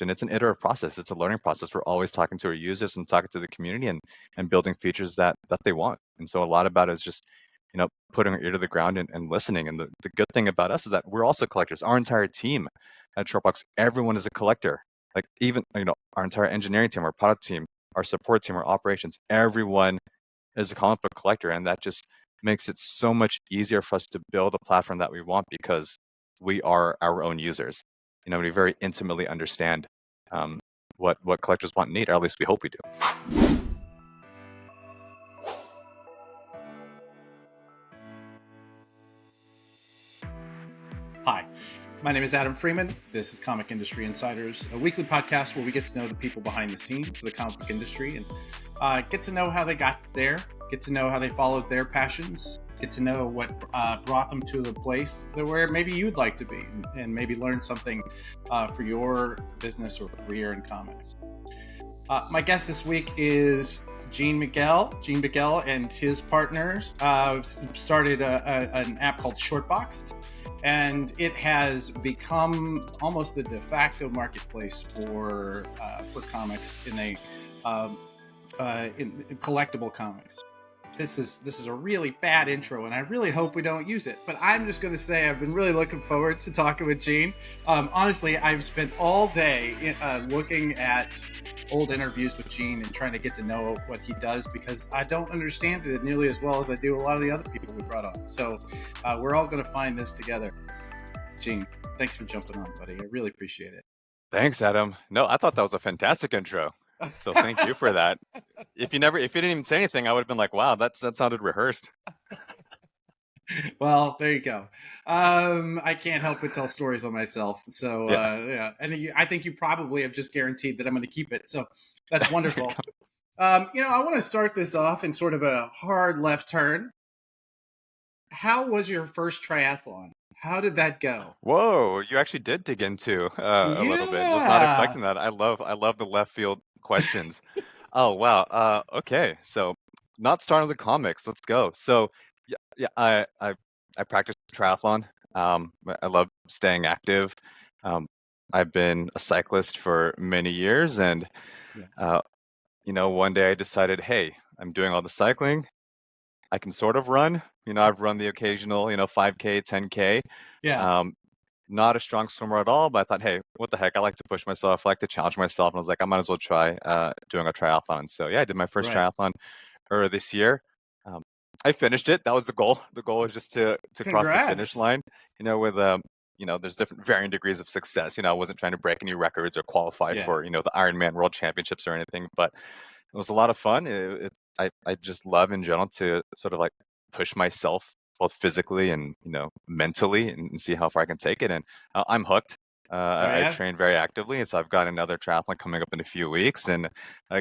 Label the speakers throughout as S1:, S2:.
S1: and it's an iterative process. It's a learning process. We're always talking to our users and talking to the community and building features that they want. And so a lot about it is just, putting our ear to the ground and listening. And the good thing about us is that we're also collectors. Our entire team at Dropbox, everyone is a collector. Like even, our entire engineering team, our product team, our support team, our operations, everyone is a comic book collector. And that just makes it so much easier for us to build a platform that we want because we are our own users. We very intimately understand what collectors want and need, or at least we hope we do.
S2: Hi, my name is Adam Freeman. This is Comic Industry Insiders, a weekly podcast where we get to know the people behind the scenes of the comic book industry and get to know how they got there, get to know how they followed their passions, get to know what brought them to the place where maybe you'd like to be, and maybe learn something for your business or career in comics. My guest this week is Miguel. Miguel and his partners started an app called Shortboxed, and it has become almost the de facto marketplace for comics in collectible comics. This is a really bad intro, and I really hope we don't use it. But I'm just going to say I've been really looking forward to talking with Gene. Honestly, I've spent all day looking at old interviews with Gene and trying to get to know what he does, because I don't understand it nearly as well as I do a lot of the other people we brought on. So we're all going to find this together. Gene, thanks for jumping on, buddy. I really appreciate it.
S1: Thanks, Adam. No, I thought that was a fantastic intro. So thank you for that. If you didn't even say anything, I would have been like, wow, that sounded rehearsed.
S2: Well, there you go. I can't help but tell stories on myself. So yeah. And I think you probably have just guaranteed that I'm going to keep it. So that's wonderful. I want to start this off in sort of a hard left turn. How was your first triathlon? How did that go?
S1: Whoa, you actually did dig into a little bit. Was not expecting that. I love the left field questions. Oh wow. Okay, so not starting with the comics. Let's go. So yeah, I practice triathlon. I love staying active. I've been a cyclist for many years, and one day I decided, hey, I'm doing all the cycling. I can sort of run. I've run the occasional, 5K, 10K.
S2: Yeah.
S1: Not a strong swimmer at all, but I thought, hey, what the heck? I like to push myself. I like to challenge myself. And I was like, I might as well try doing a triathlon. So yeah, I did my first triathlon earlier this year. I finished it. That was the goal. The goal was just to cross the finish line. With there's different varying degrees of success. I wasn't trying to break any records or qualify for the Ironman World Championships or anything, but it was a lot of fun. I just love in general to sort of like push myself both physically and mentally and see how far I can take it. And I'm hooked. I train very actively, and so I've got another triathlon coming up in a few weeks, and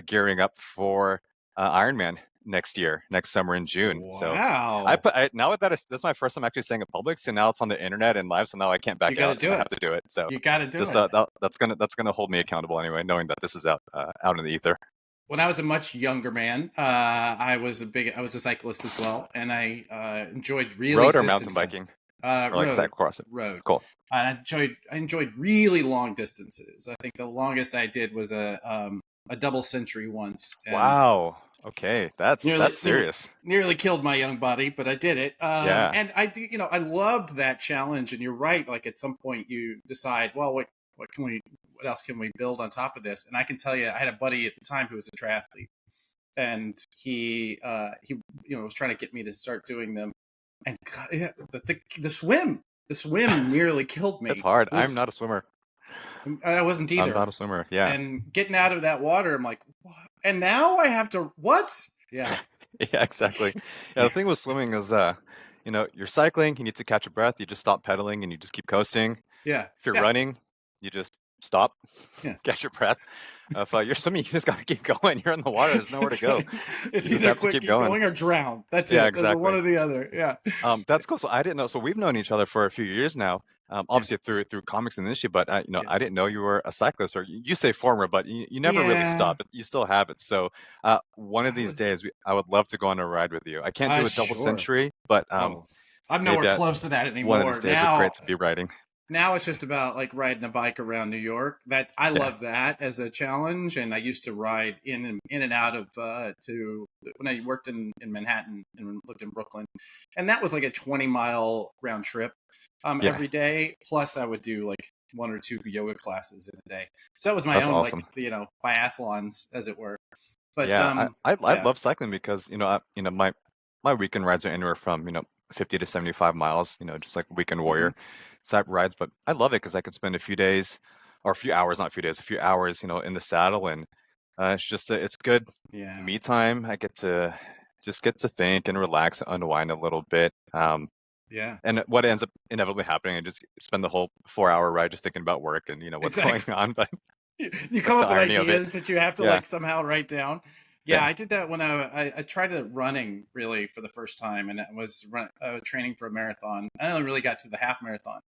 S1: gearing up for Ironman next summer in June.
S2: Wow.
S1: So now that's my first time actually saying it public. So now it's on the internet and live. So now I can't back out. I have to do it. So
S2: you got to do it.
S1: That's gonna hold me accountable anyway, knowing that this is out in the ether.
S2: When I was a much younger man, I was a cyclist as well, and I enjoyed really
S1: road or mountain biking,
S2: or like
S1: cyclocross.
S2: Road.
S1: Cool.
S2: I enjoyed really long distances. I think the longest I did was a double century once.
S1: Wow. Okay, that's serious.
S2: Nearly killed my young body, but I did it.
S1: Yeah.
S2: And I loved that challenge. And you're right. Like at some point, you decide, well, what else can we build on top of this? And I can tell you, I had a buddy at the time who was a triathlete, and he was trying to get me to start doing them. And God, the swim nearly killed me.
S1: It's hard. I'm not a swimmer.
S2: I wasn't either.
S1: I'm not a swimmer. Yeah.
S2: And getting out of that water, I'm like, what? And now I have to what? Yeah.
S1: Yeah, exactly. Yeah, the thing with swimming is, you're cycling, you need to catch a breath, you just stop pedaling and you just keep coasting.
S2: Yeah.
S1: If you're running, you just stop, catch your breath. If you're swimming, you just got to keep going. You're in the water. There's nowhere to go.
S2: It's either keep going or drown. That's it.
S1: Exactly.
S2: One or the other. Yeah.
S1: That's cool. So I didn't know. So we've known each other for a few years now. Obviously through comics and industry, but I didn't know you were a cyclist, or you say former, but you never really stop it. You still have it. So one of these days, I would love to go on a ride with you. I can't do a double century, but
S2: I'm nowhere close to that anymore.
S1: One of these days, it's great to be riding.
S2: Now it's just about like riding a bike around New York. That I
S1: Yeah,
S2: love that as a challenge, and I used to ride in and out of to when I worked in Manhattan and lived in Brooklyn, and that was like a 20-mile round trip
S1: yeah,
S2: every day. Plus, I would do like one or two yoga classes in a day. So that was my
S1: that's
S2: own like
S1: awesome.
S2: biathlons, as it were. But
S1: Yeah, I
S2: yeah,
S1: love cycling because my weekend rides are anywhere from 50 to 75 miles. Just like weekend
S2: hmm
S1: warrior type rides. But I love it because I could spend a few days or a few hours, not a few days, a few hours, in the saddle, and it's good
S2: yeah,
S1: me time. I get to think and relax and unwind a little bit.
S2: yeah,
S1: And what ends up inevitably happening, I just spend the whole 4 hour ride just thinking about work and what's going
S2: exactly.
S1: on. But
S2: You
S1: like
S2: come
S1: the
S2: up with
S1: irony of it.
S2: ideas that you have to
S1: Yeah,
S2: like somehow write down. Yeah,
S1: yeah,
S2: I did that when I tried to running really for the first time, and I was training for a marathon. I only really got to the half marathon.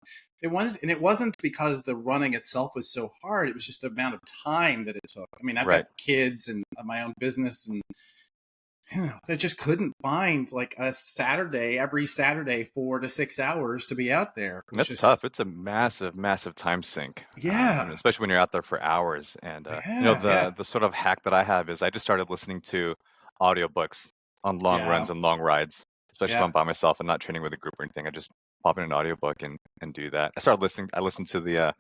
S2: It wasn't because the running itself was so hard. It was just the amount of time that it took. I mean, I've got
S1: right.
S2: kids and my own business, and they just couldn't find like a Saturday every Saturday 4 to 6 hours to be out there. It was
S1: That's tough.
S2: just
S1: It's a massive, massive time sink.
S2: yeah,
S1: Especially when you're out there for hours. And
S2: yeah, yeah,
S1: the sort of hack that I have is I just started listening to audiobooks on long
S2: yeah,
S1: runs and long rides, especially if
S2: yeah.
S1: I'm by myself and not training with a group or anything. I just pop in an audiobook and do that. I started listening. I listened to the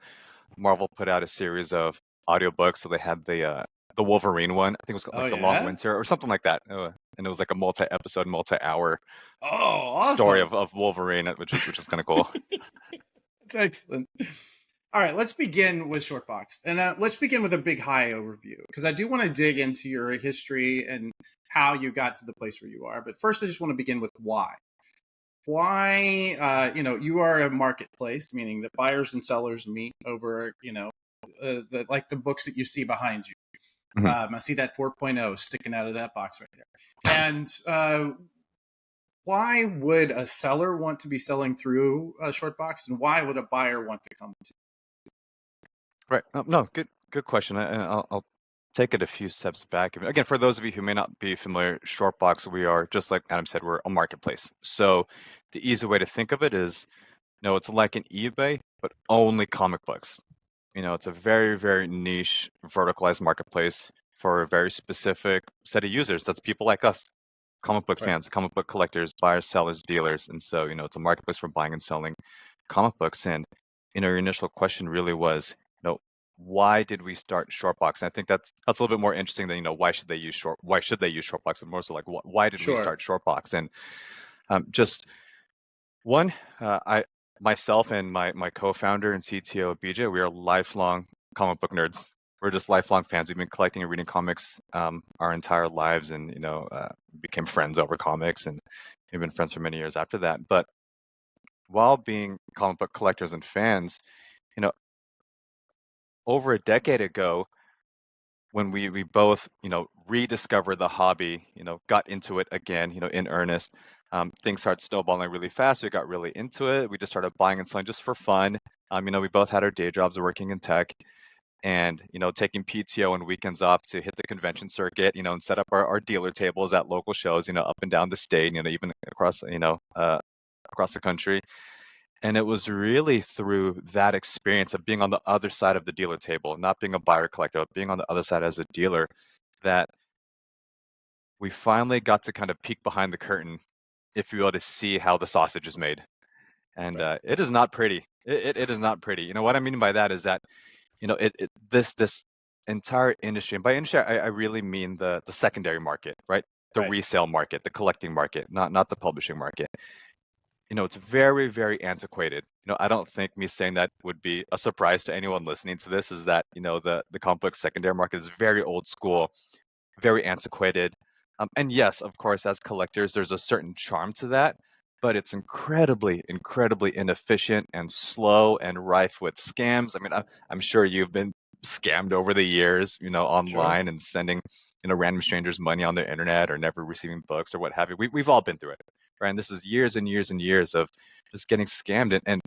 S1: Marvel put out a series of audiobooks, so they had the Wolverine one. I think it was called,
S2: Oh
S1: like the Long
S2: yeah.
S1: Winter or something like that. And it was like a multi-episode, multi-hour
S2: Oh,
S1: story
S2: awesome.
S1: of Wolverine, which is kind of cool.
S2: That's excellent. All right, let's begin with Shortbox. And let's begin with a big high overview because I do want to dig into your history and how you got to the place where you are. But first, I just want to begin with why. Why, you are a marketplace, meaning that buyers and sellers meet over, like the books that you see behind you.
S1: Mhm.
S2: I see that 4.0 sticking out of that box right there. And why would a seller want to be selling through a short box, and why would a buyer want to come to?
S1: Right. No, good question. And I'll take it a few steps back. Again, for those of you who may not be familiar, Shortbox, we are, just like Adam said, we're a marketplace. So the easy way to think of it is, it's like an eBay, but only comic books. It's a very, very niche, verticalized marketplace for a very specific set of users. That's people like us, comic book
S2: Right.
S1: fans, comic book collectors, buyers, sellers, dealers. And so, it's a marketplace for buying and selling comic books. And, your initial question really was, why did we start Shortbox? And I think that's a little bit more interesting than, why should they use Shortbox? And more so like, why did we
S2: Sure.
S1: start Shortbox? And just one, I myself and my co-founder and CTO BJ, we are lifelong comic book nerds. We're just lifelong fans. We've been collecting and reading comics our entire lives, and became friends over comics, and we've been friends for many years after that. But while being comic book collectors and fans, you know, over a decade ago, when we both rediscovered the hobby, got into it again, in earnest, things started snowballing really fast. We got really into it. We just started buying and selling just for fun. We both had our day jobs working in tech, and taking PTO and weekends off to hit the convention circuit, and set up our dealer tables at local shows, up and down the state, even across across the country. And it was really through that experience of being on the other side of the dealer table, not being a buyer collector, but being on the other side as a dealer, that we finally got to kind of peek behind the curtain, if you will, to see how the sausage is made. And
S2: Right.
S1: it is not pretty. It is not pretty. What I mean by that is that this entire industry, and by industry I really mean the secondary market, right? The
S2: Right.
S1: resale market, the collecting market, not the publishing market. It's very, very antiquated. I don't think me saying that would be a surprise to anyone listening to this, is that, the complex secondary market is very old school, very antiquated. And yes, of course, as collectors, there's a certain charm to that, but it's incredibly, incredibly inefficient and slow and rife with scams. I mean, I'm sure you've been scammed over the years,
S2: Sure.
S1: online and sending, random strangers money on the internet or never receiving books or what have you. We've all been through it, right? And this is years and years and years of just getting scammed, and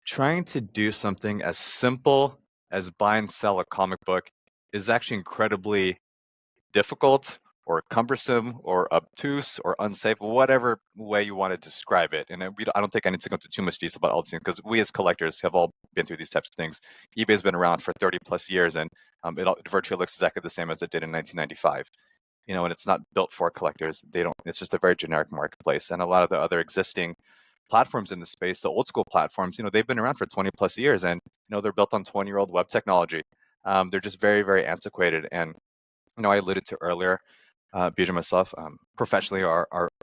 S1: trying to do something as simple as buy and sell a comic book is actually incredibly difficult or cumbersome or obtuse or unsafe, whatever way you want to describe it. And I don't think I need to go into too much detail about all these things because we as collectors have all been through these types of things. eBay's been around for 30 plus years, and it virtually looks exactly the same as it did in 1995. And it's not built for collectors. It's just a very generic marketplace. And a lot of the other existing platforms in the space, the old school platforms, they've been around for 20 plus years, and they're built on 20-year-old web technology. They're just very, very antiquated. And I alluded to earlier, BJ and myself, professionally,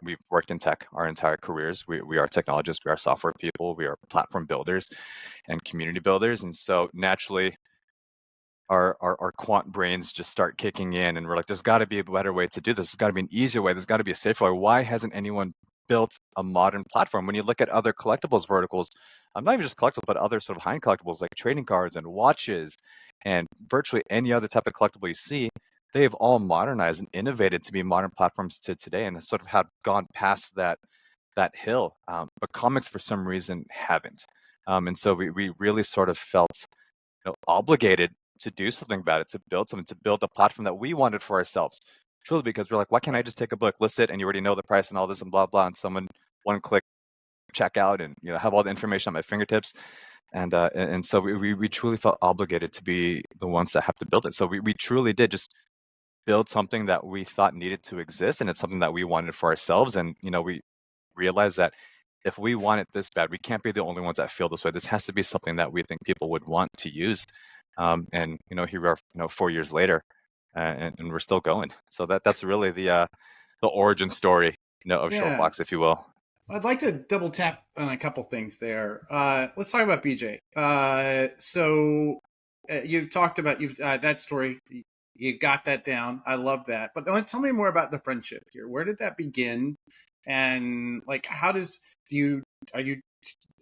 S1: we've worked in tech our entire careers. We are technologists, we are software people, we are platform builders and community builders. And so naturally, our quant brains just start kicking in, and we're like, there's got to be a better way to do this. There's got to be an easier way. There's got to be a safer way. Why hasn't anyone built a modern platform? When you look at other collectibles verticals, not even just collectibles, but other sort of high-end collectibles like trading cards and watches and virtually any other type of collectible you see, they have all modernized and innovated to be modern platforms to today, and sort of have gone past that hill. But comics, for some reason, haven't. And so we really sort of felt obligated to do something about it, to build something, to build a platform that we wanted for ourselves. Truly, because we're like, why can't I just take a book, list it, and you already know the price and all this and blah blah, and someone one click check out, and have all the information at my fingertips. And so we truly felt obligated to be the ones that have to build it. So we truly did just build something that we thought needed to exist, and it's something that we wanted for ourselves. And we realized that if we want it this bad, we can't be the only ones that feel this way. This has to be something that we think people would want to use. And here we are, 4 years later, and we're still going. So that's really the origin story, of
S2: Yeah.
S1: Shortbox, if you will.
S2: I'd like to double tap on a couple things there. Let's talk about BJ. So you've talked about that story. You got that down. I love that. But tell me more about the friendship here. Where did that begin? And how is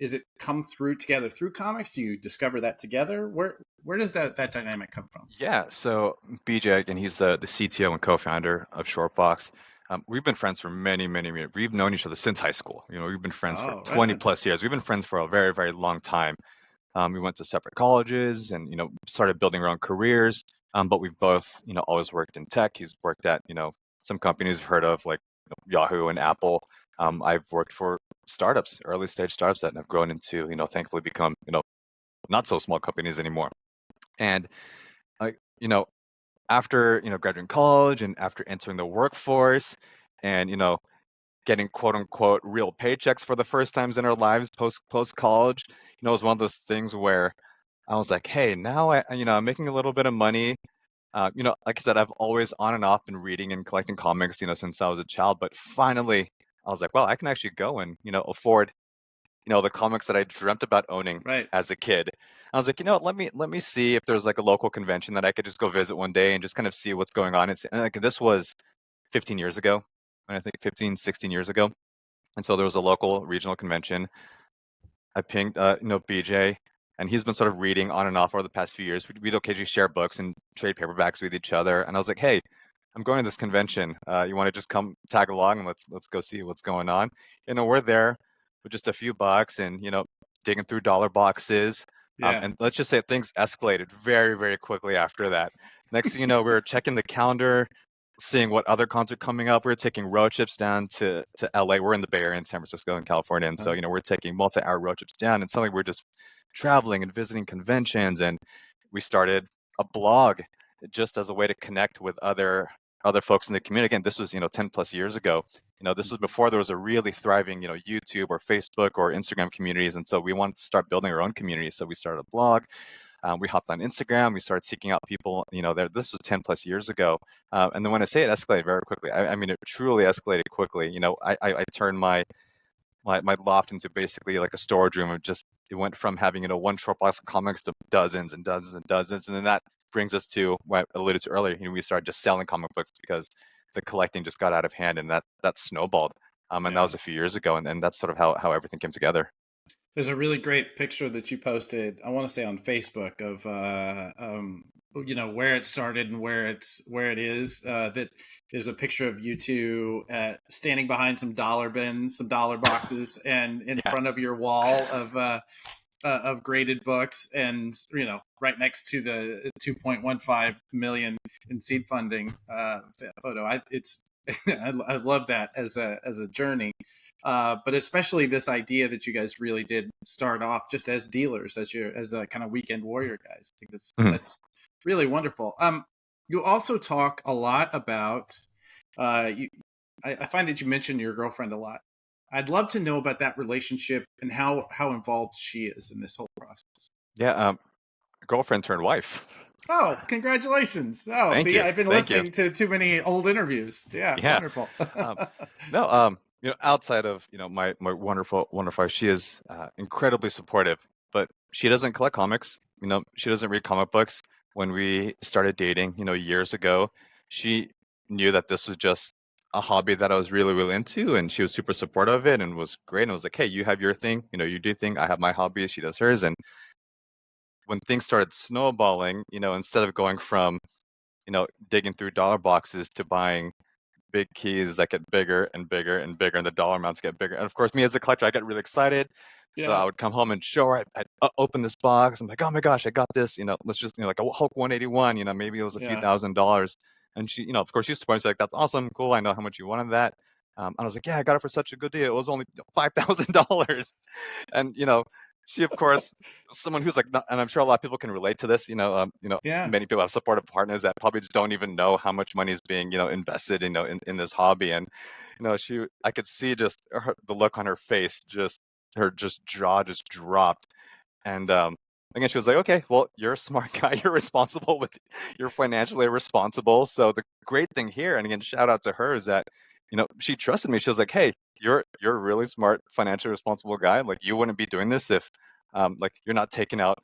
S2: it come through together through comics? Do you discover that together? Where does that dynamic come from?
S1: Yeah. So BJ, again, he's the CTO and co-founder of Shortbox. We've been friends for many, many years. We've known each other since high school. We've been friends for
S2: Oh, right
S1: 20
S2: on.
S1: plus years. We've been friends for a very, very long time. We went to separate colleges and, started building our own careers. But we've both, always worked in tech. He's worked at, some companies you've heard of, like Yahoo and Apple. I've worked for startups, early stage startups that have grown into, thankfully become, not so small companies anymore. And, you know, after, graduating college and after entering the workforce and, getting quote unquote real paychecks for the first times in our lives post college, it was one of those things where I was like, hey, now I'm making a little bit of money. Like I said, I've always on and off been reading and collecting comics, since I was a child. But finally, I was like, well, I can actually go and, afford, the comics that I dreamt about owning
S2: Right.
S1: as a kid. I was like, let me see if there's like a local convention that I could just go visit one day and just kind of see what's going on. And like this was 15 years ago, I think 15, 16 years ago. And so there was a local regional convention. I pinged, BJ, and he's been sort of reading on and off over the past few years. We'd occasionally share books and trade paperbacks with each other. And I was like, hey, I'm going to this convention. You want to just come tag along and let's go see what's going on? We're there with just a few bucks and, digging through dollar boxes.
S2: Yeah.
S1: And let's just say things escalated very, very quickly after that. Next thing you know, we were checking the calendar, seeing what other cons are coming up. We're taking road trips down to LA. We're in the Bay Area in San Francisco and California. And so, we're taking multi-hour road trips down, and suddenly we're just traveling and visiting conventions. And we started a blog just as a way to connect with other folks in the community. Again, this was, 10 plus years ago. This was before there was a really thriving, YouTube or Facebook or Instagram communities. And so we wanted to start building our own community. So we started a blog. We hopped on Instagram. We started seeking out people. This was 10 plus years ago. And then when I say it escalated very quickly, I mean it truly escalated quickly. I turned my loft into basically like a storage room. It went from having one short box of comics to dozens and dozens and dozens. And then that brings us to what I alluded to earlier. We started just selling comic books because the collecting just got out of hand, and that snowballed. And that was a few years ago, and that's sort of how everything came together.
S2: There's a really great picture that you posted, I want to say on Facebook, of where it started and where it is. That there's a picture of you two standing behind some dollar bins, some dollar boxes, and in front of your wall of graded books, and right next to the 2.15 million in seed funding photo. It's I love that as a journey, but especially this idea that you guys really did start off just as dealers, as a kind of weekend warrior guys. I think
S1: Mhm.
S2: that's really wonderful. You also talk a lot about you. I find that you mention your girlfriend a lot. I'd love to know about that relationship and how involved she is in this whole process.
S1: Yeah, girlfriend turned wife.
S2: Oh, congratulations! Oh,
S1: Thank
S2: see,
S1: you,
S2: I've been
S1: thank you.
S2: listening to too many old interviews. Yeah,
S1: Yeah.
S2: wonderful.
S1: Um, no, outside of my wonderful wife, she is incredibly supportive. But she doesn't collect comics. She doesn't read comic books. When we started dating, years ago, she knew that this was just a hobby that I was really, really into, and she was super supportive of it, and was great. And was like, "Hey, you have your thing. You do your thing. I have my hobby. She does hers." And when things started snowballing, instead of going from digging through dollar boxes to buying big keys that get bigger and bigger and bigger, and the dollar amounts get bigger. And of course, me as a collector, I get really excited. So I
S2: Yeah,
S1: would come home and show her. I'd open this box. I'm like, oh my gosh, I got this. Let's just, like a Hulk 181. Maybe it was a few
S2: yeah,
S1: $1,000s. And she, of course, she's supporting. She's like, that's awesome, cool. I know how much you wanted that. And I was like, yeah, I got it for such a good deal. It was only $5,000. And she, of course, someone who's like, and I'm sure a lot of people can relate to this.
S2: yeah.
S1: Many people have supportive partners that probably just don't even know how much money is being invested in this hobby. And I could see just the look on her face, just her just jaw just dropped. And again, she was like, okay, well, you're a smart guy, you're responsible with you're financially responsible. So the great thing here, and again, shout out to her, is that she trusted me. She was like, hey, you're a really smart, financially responsible guy. Like, you wouldn't be doing this if like you're not taking out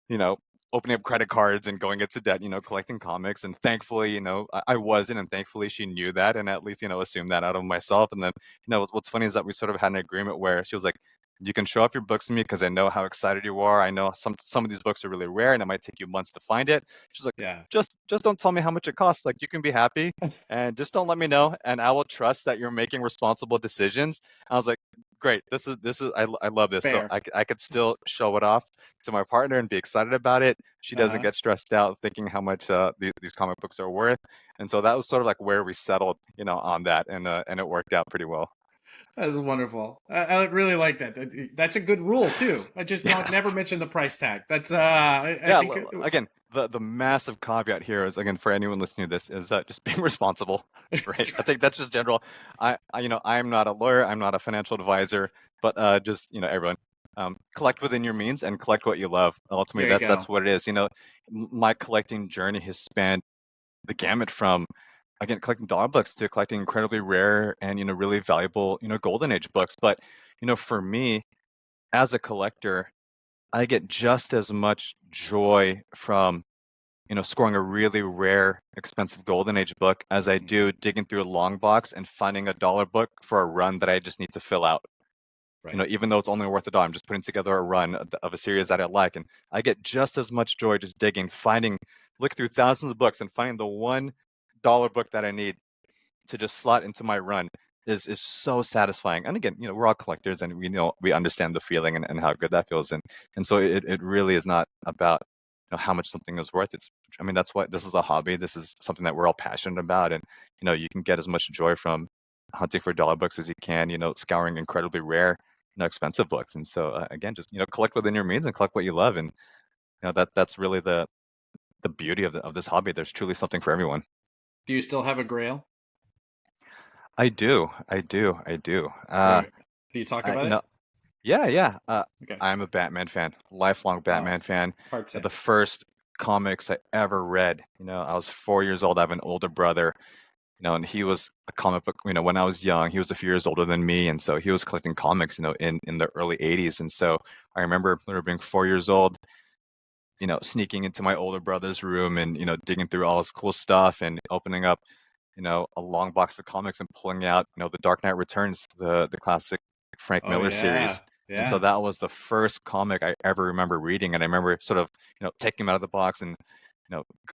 S1: you know, opening up credit cards and going into debt, collecting comics. And thankfully, I wasn't, and thankfully she knew that, and at least, assumed that out of myself. And then, what's funny is that we sort of had an agreement where she was like, you can show off your books to me because I know how excited you are. I know some of these books are really rare and it might take you months to find it. She's like,
S2: Yeah.
S1: just don't tell me how much it costs. Like, you can be happy and just don't let me know, and I will trust that you're making responsible decisions. I was like, great. This is I love this. So
S2: Fair.
S1: I could still show it off to my partner and be excited about it. She doesn't
S2: Uh-huh.
S1: get stressed out thinking how much these comic books are worth. And so that was sort of like where we settled, on that, and it worked out pretty well.
S2: That is wonderful. I really like that. That's a good rule too. I just don't
S1: Yeah.
S2: never mention the price tag. That's I
S1: Yeah,
S2: think
S1: again, the massive caveat here is, again, for anyone listening to this, is just being responsible, right? I think that's just general. I'm not a lawyer, I'm not a financial advisor, but just everyone, collect within your means and collect what you love. Ultimately,
S2: there you
S1: that's
S2: go.
S1: what it is. My collecting journey has spanned the gamut from, again, collecting dollar books to collecting incredibly rare and really valuable golden age books. But for me, as a collector, I get just as much joy from scoring a really rare, expensive golden age book as I
S2: Mhm.
S1: do digging through a long box and finding a dollar book for a run that I just need to fill out.
S2: Right.
S1: Even though it's only worth a dollar, I'm just putting together a run of a series that I like, and I get just as much joy just digging, look through thousands of books and finding the $1 book that I need to just slot into my run is so satisfying. And again, we're all collectors, and we understand the feeling, and how good that feels. And so it really is not about how much something is worth. I mean, that's what this is, a hobby. This is something that we're all passionate about. And you can get as much joy from hunting for dollar books as you can, scouring incredibly rare, expensive books. And so again, just collect within your means and collect what you love. And that's really the beauty of this hobby. There's truly something for everyone.
S2: Do you still have a grail?
S1: I do. I do. I do.
S2: Or do you talk about
S1: You
S2: it?
S1: know, yeah, yeah.
S2: Okay.
S1: I'm a Batman fan, lifelong
S2: Oh,
S1: Batman fan.
S2: hard say.
S1: The first comics I ever read, I was 4 years old. I have an older brother, and he was a comic book. When I was young, he was a few years older than me, and so he was collecting comics, in the early '80s. And so I remember being 4 years old, sneaking into my older brother's room and digging through all his cool stuff and opening up a long box of comics and pulling out, The Dark Knight Returns, the classic Frank
S2: Oh
S1: Miller
S2: yeah.
S1: series. And so
S2: Yeah.
S1: that was the first comic I ever remember reading. And I remember sort of, taking him out of the box and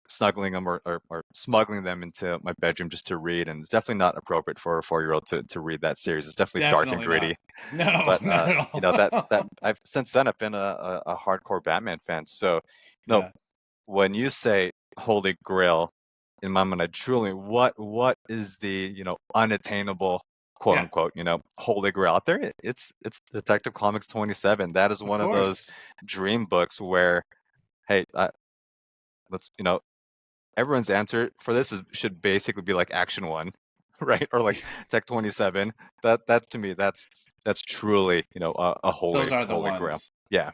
S1: snuggling them or smuggling them into my bedroom just to read, and it's definitely not appropriate for a 4-year-old to read that series. It's definitely dark and
S2: Definitely
S1: gritty.
S2: not. No,
S1: But
S2: not at
S1: that
S2: all.
S1: I've since then I've been a hardcore Batman fan. So,
S2: Yeah.
S1: when you say Holy Grail, in my mind, I truly what is the unattainable quote
S2: Yeah.
S1: unquote Holy Grail out there? It's Detective Comics 27. That is
S2: Of
S1: one of those
S2: course.
S1: dream books where hey, let's everyone's answer for this should basically be like Action One, right? Or like Tech 27. That to me, that's truly a
S2: Those are the
S1: holy grail.
S2: ones.
S1: Yeah.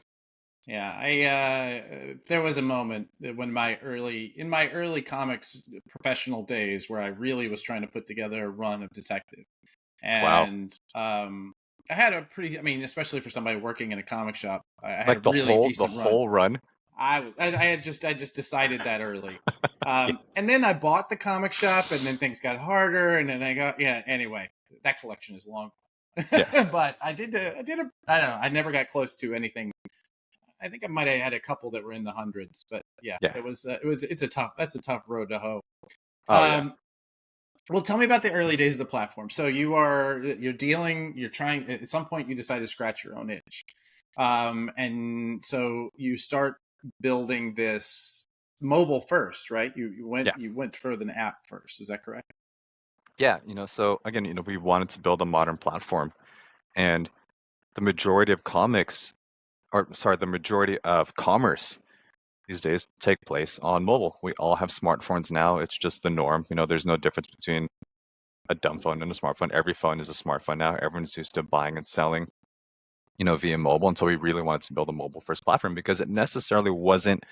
S2: Yeah, I there was a moment that when in my early comics professional days where I really was trying to put together a run of detective.
S1: Wow.
S2: And I had a pretty, I mean, especially for somebody working in a comic shop, I had a
S1: Like the
S2: really
S1: the
S2: decent run.
S1: whole run.
S2: I just decided that early.
S1: Yeah.
S2: And then I bought the comic shop, and then things got harder, and then I got, yeah. Anyway, that collection is long,
S1: Yeah.
S2: but I don't know. I never got close to anything. I think I might have had a couple that were in the hundreds, but yeah,
S1: Yeah.
S2: that's a tough road to hoe.
S1: Oh yeah.
S2: Um, well, tell me about the early days of the platform. So you're trying, at some point you decide to scratch your own itch. And so you start building this mobile first, right?
S1: Yeah.
S2: You went for an app first. Is that correct?
S1: Yeah. So again, we wanted to build a modern platform, and the majority of comics, or sorry, the majority of commerce these days take place on mobile. We all have smartphones now. It's just the norm. There's no difference between a dumb phone and a smartphone. Every phone is a smartphone now. Everyone's used to buying and selling, via mobile. And so we really wanted to build a mobile first platform because it necessarily wasn't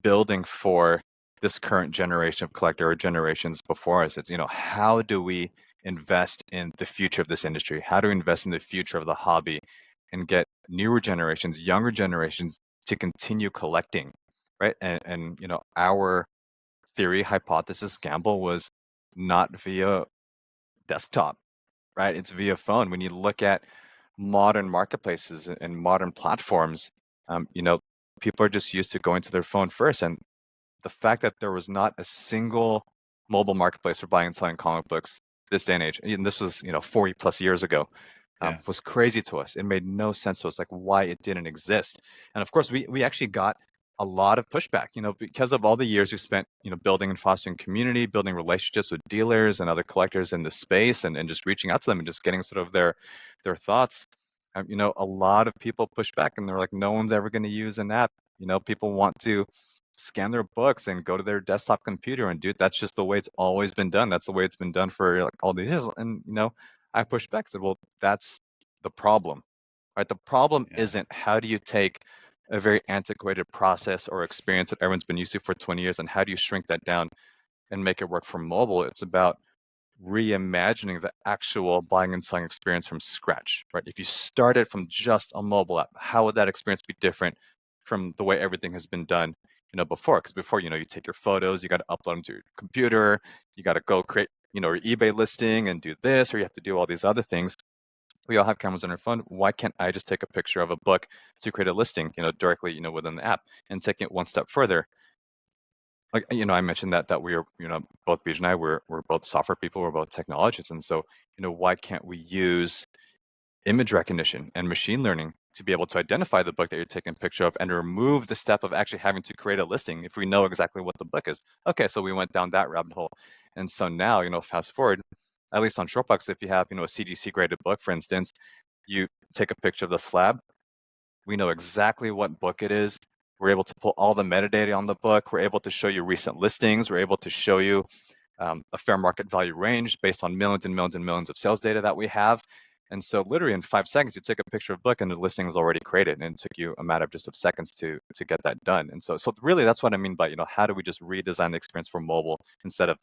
S1: building for this current generation of collector or generations before us. It's, how do we invest in the future of this industry? How do we invest in the future of the hobby and get newer generations, younger generations to continue collecting, right? And our theory, hypothesis, gamble was not via desktop, right? It's via phone. When you look at modern marketplaces and modern platforms, people are just used to going to their phone first. And the fact that there was not a single mobile marketplace for buying and selling comic books this day and age, and this was 40 plus years ago,
S2: Yeah.
S1: was crazy to us. It made no sense to us, like why it didn't exist. And of course, we actually got a lot of pushback, because of all the years we spent, building and fostering community, building relationships with dealers and other collectors in the space, and just reaching out to them and just getting sort of their thoughts. A lot of people push back and they're like, no one's ever going to use an app. People want to scan their books and go to their desktop computer and do it. That's just the way it's always been done. That's the way it's been done for like all these years. And I pushed back, said, well, that's the problem. Right? The problem
S2: Yeah.
S1: isn't how do you take a very antiquated process or experience that everyone's been used to for 20 years and how do you shrink that down and make it work for mobile? It's about reimagining the actual buying and selling experience from scratch, right? If you started from just a mobile app, how would that experience be different from the way everything has been done, before? Because before, you take your photos, you got to upload them to your computer, you got to go create, your eBay listing and do this, or you have to do all these other things. We all have cameras on our phone. Why can't I just take a picture of a book to create a listing, directly, within the app? And taking it one step further, like I mentioned that we are both Beej and I we're both software people, we're both technologists, and so why can't we use image recognition and machine learning to be able to identify the book that you're taking a picture of and remove the step of actually having to create a listing if we know exactly what the book is? Okay, so we went down that rabbit hole, and so now fast forward, at least on Shortbox, if you have a CGC graded book, for instance, you take a picture of the slab, we know exactly what book it is. We're able to pull all the metadata on the book. We're able to show you recent listings. We're able to show you a fair market value range based on millions and millions and millions of sales data that we have. And so literally in 5 seconds, you take a picture of a book and the listing is already created. And it took you a matter of just of seconds to get that done. And so really that's what I mean by, how do we just redesign the experience for mobile instead of,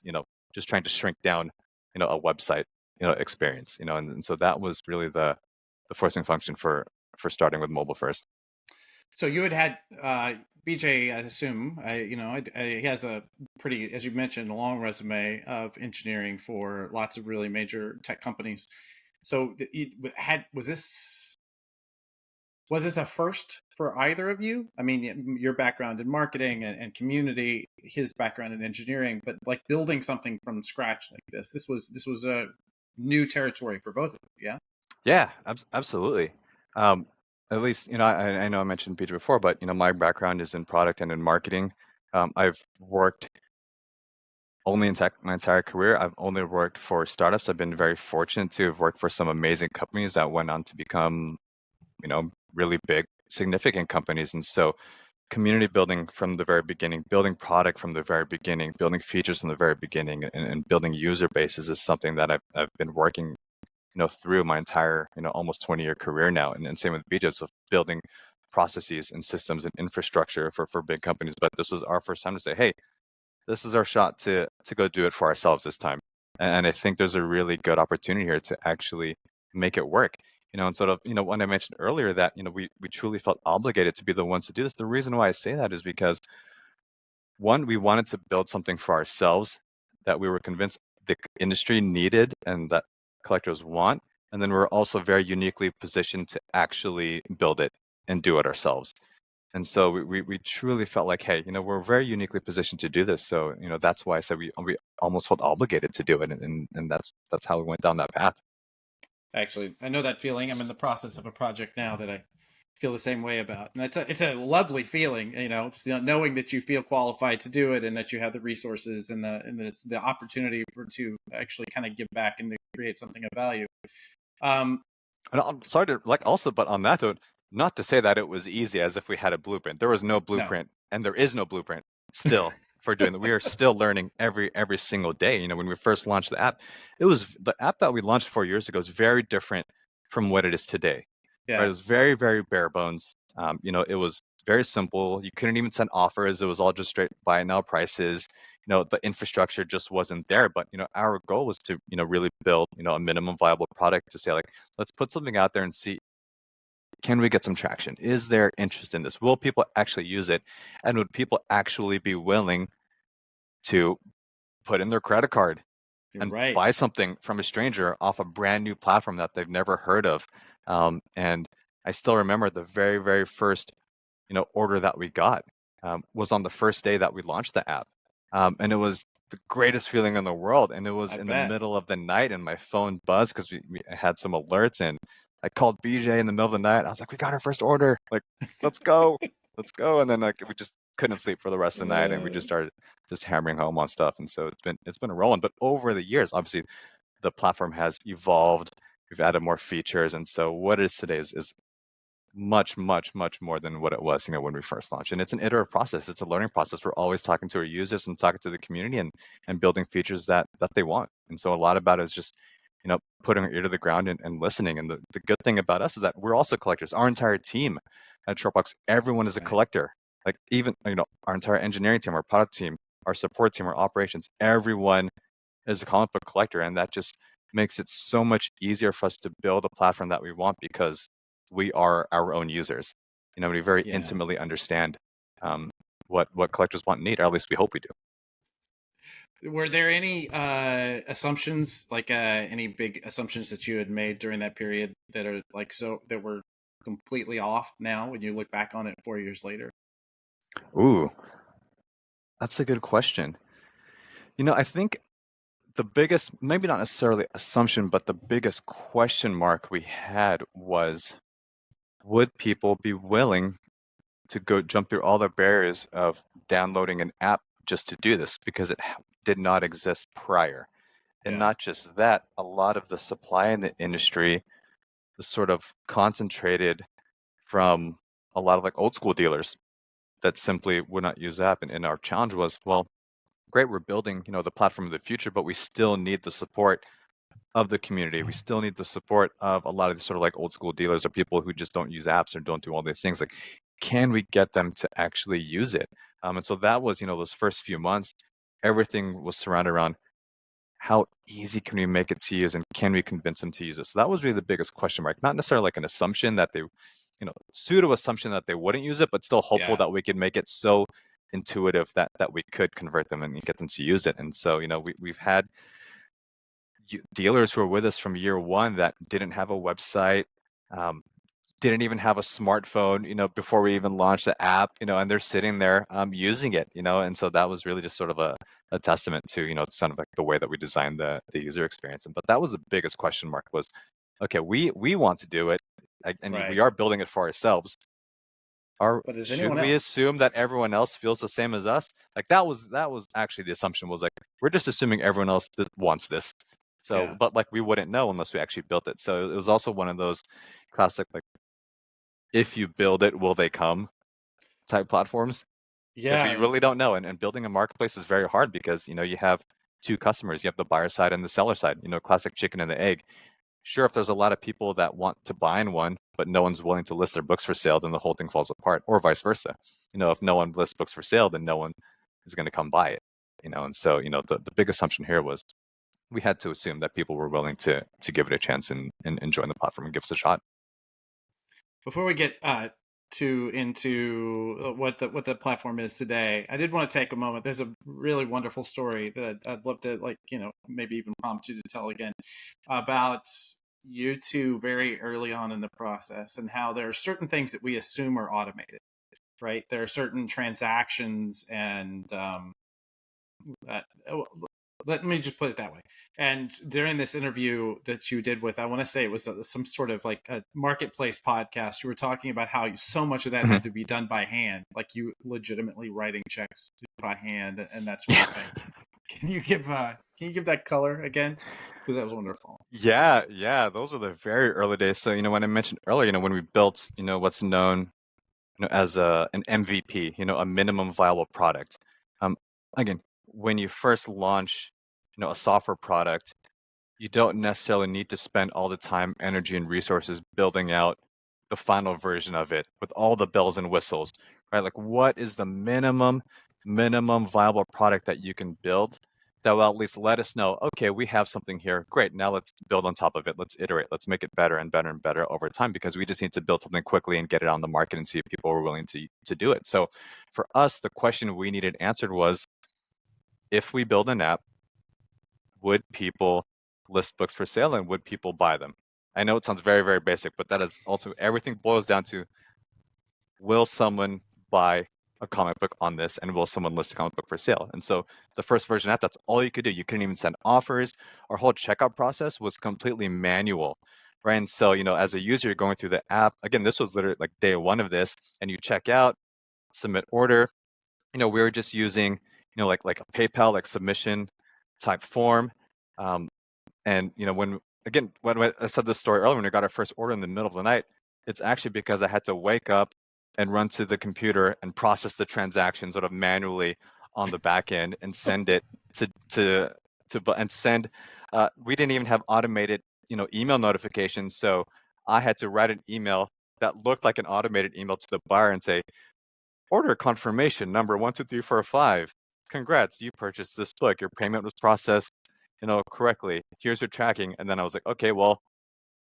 S1: just trying to shrink down, a website, experience, and so that was really the forcing function for starting with mobile first.
S2: So you had BJ, I assume, he has a pretty, as you mentioned, a long resume of engineering for lots of really major tech companies. So you had was this Was this a first for either of you? I mean, your background in marketing and community, his background in engineering, but like building something from scratch like this was a new territory for both of you. Yeah.
S1: Yeah, absolutely. Um, at least, I know I mentioned Peter before, but my background is in product and in marketing. I've worked only in tech my entire career. I've only worked for startups. I've been very fortunate to have worked for some amazing companies that went on to become, really big, significant companies. And so, community building from the very beginning, building product from the very beginning, building features from the very beginning, and building user bases is something that I've been working through my entire, almost 20-year career now. And same with BJ's of building processes and systems and infrastructure for big companies. But this was our first time to say, hey, this is our shot to go do it for ourselves this time. And I think there's a really good opportunity here to actually make it work. And sort of, when I mentioned earlier that, we truly felt obligated to be the ones to do this. The reason why I say that is because one, we wanted to build something for ourselves that we were convinced the industry needed and that collectors want. And then we're also very uniquely positioned to actually build it and do it ourselves. And so we truly felt like, hey, we're very uniquely positioned to do this. So, that's why I said we almost felt obligated to do it. And that's how we went down that path.
S2: Actually, I know that feeling. I'm in the process of a project now that I feel the same way about, and it's a lovely feeling, knowing that you feel qualified to do it and that you have the resources and it's the opportunity for to actually kind of give back and to create something of value. Um,
S1: And I'm sorry to also, but on that note, not to say that it was easy as if we had a blueprint. There was no
S2: no,
S1: blueprint, and there is no blueprint still for doing that. We are still learning every single day. When we first launched the app, it was the app that we launched 4 years ago is very different from what it is today. Right? It
S2: yeah,
S1: was very, very bare bones. It was very simple. You couldn't even send offers. It was all just straight buy now prices. The infrastructure just wasn't there. But our goal was to really build a minimum viable product to say like, let's put something out there and see, can we get some traction? Is there interest in this? Will people actually use it? And would people actually be willing to put in their credit card
S2: you're
S1: and
S2: right.
S1: buy something from a stranger off a brand new platform that they've never heard of? And I still remember the very, very first order that we got was on the first day that we launched the app. And it was the greatest feeling in the world. And it was
S2: I
S1: in the
S2: bet.
S1: middle of the night and my phone buzzed because we had some alerts and I called BJ in the middle of the night. I was like, we got our first order. Like, let's go. Let's go. And then like we just couldn't sleep for the rest of the night and we just
S2: Uh,
S1: started just hammering home on stuff. And so it's been a rolling. But over the years, obviously the platform has evolved. We've added more features. And so what it is today is much, much, much more than what it was, when we first launched. And it's an iterative process. It's a learning process. We're always talking to our users and talking to the community and building features that they want. And so a lot about it is just, putting our ear to the ground and listening. And the good thing about us is that we're also collectors. Our entire team at Dropbox, everyone is a
S2: right.
S1: collector. Like even, our entire engineering team, our product team, our support team, our operations, everyone is a comic book collector. And that just makes it so much easier for us to build a platform that we want because we are our own users. We very
S2: Yeah.
S1: intimately understand what collectors want and need, or at least we hope we do.
S2: Were there any assumptions, like any big assumptions that you had made during that period that are like so that were completely off now when you look back on it 4 years later?
S1: Ooh, that's a good question. I think the biggest, maybe not necessarily assumption, but the biggest question mark we had was, would people be willing to go jump through all the barriers of downloading an app just to do this because it did not exist prior? And
S2: Yeah.
S1: not just that, a lot of the supply in the industry was sort of concentrated from a lot of like old school dealers that simply would not use the app. And our challenge was, well, great, we're building, the platform of the future, but we still need the support of the community. We still need the support of a lot of these sort of like old school dealers or people who just don't use apps or don't do all these things. Like, can we get them to actually use it? And so that was, those first few months, everything was surrounded around how easy can we make it to use and can we convince them to use it? So that was really the biggest question mark. Not necessarily like an assumption that they, pseudo assumption that they wouldn't use it, but still hopeful
S2: Yeah.
S1: that we could make it so intuitive that we could convert them and get them to use it. And so, we've had dealers who are with us from year one that didn't have a website, um, didn't even have a smartphone, before we even launched the app, and they're sitting there using it, and so that was really just sort of a testament to, sort of like the way that we designed the user experience. But that was the biggest question mark was, okay, we want to do it, and we
S2: Right.
S1: are building it for ourselves.
S2: But is
S1: Should
S2: anyone
S1: we
S2: else?
S1: assume that everyone else feels the same as us? Like that was actually the assumption was like, we're just assuming everyone else wants this. So,
S2: Yeah.
S1: but like we wouldn't know unless we actually built it. So it was also one of those classic like, if you build it, will they come type platforms? Because we
S2: Yeah.
S1: really don't know. And building a marketplace is very hard because, you have two customers. You have the buyer side and the seller side, classic chicken and the egg. Sure, if there's a lot of people that want to buy in one, but no one's willing to list their books for sale, then the whole thing falls apart, or vice versa. If no one lists books for sale, then no one is going to come buy it. And so, the big assumption here was we had to assume that people were willing to give it a chance and join the platform and give us a shot.
S2: Before we get to into what the platform is today, I did want to take a moment. There's a really wonderful story that I'd love to maybe even prompt you to tell again about you two very early on in the process and how there are certain things that we assume are automated, right? There are certain transactions and uh, let me just put it that way. And during this interview that you did with, I want to say it was some sort of like a marketplace podcast, you were talking about how so much of that
S1: Mhm.
S2: had to be done by hand, like you legitimately writing checks by hand and that sort
S1: Yeah.
S2: of thing. Can you give that color again? Because that was wonderful.
S1: Yeah. Those are the very early days. So, when I mentioned earlier, when we built, what's known as an MVP, a minimum viable product. Um, Again, when you first launch, a software product, you don't necessarily need to spend all the time, energy, and resources building out the final version of it with all the bells and whistles, right? Like, what is the minimum viable product that you can build that will at least let us know, okay, we have something here. Great. Now let's build on top of it. Let's iterate. Let's make it better and better and better over time because we just need to build something quickly and get it on the market and see if people are willing to do it. So for us, the question we needed answered was, if we build an app, would people list books for sale and would people buy them? I know it sounds very, very basic, but that is also everything boils down to, will someone buy a comic book on this and will someone list a comic book for sale? And so the first version app, that's all you could do. You couldn't even send offers. Our whole checkout process was completely manual. Right. And so, as a user, you're going through the app. Again, this was literally like day one of this, and you check out, submit order. We were just using, like a PayPal like submission type form. Um, and when I said this story earlier, when we got our first order in the middle of the night, it's actually because I had to wake up and run to the computer and process the transaction sort of manually on the back end and send it and send. We didn't even have automated, email notifications, so I had to write an email that looked like an automated email to the buyer and say, order confirmation number 12345. Congrats, you purchased this book. Your payment was processed, correctly. Here's your tracking. And then I was like, okay, well,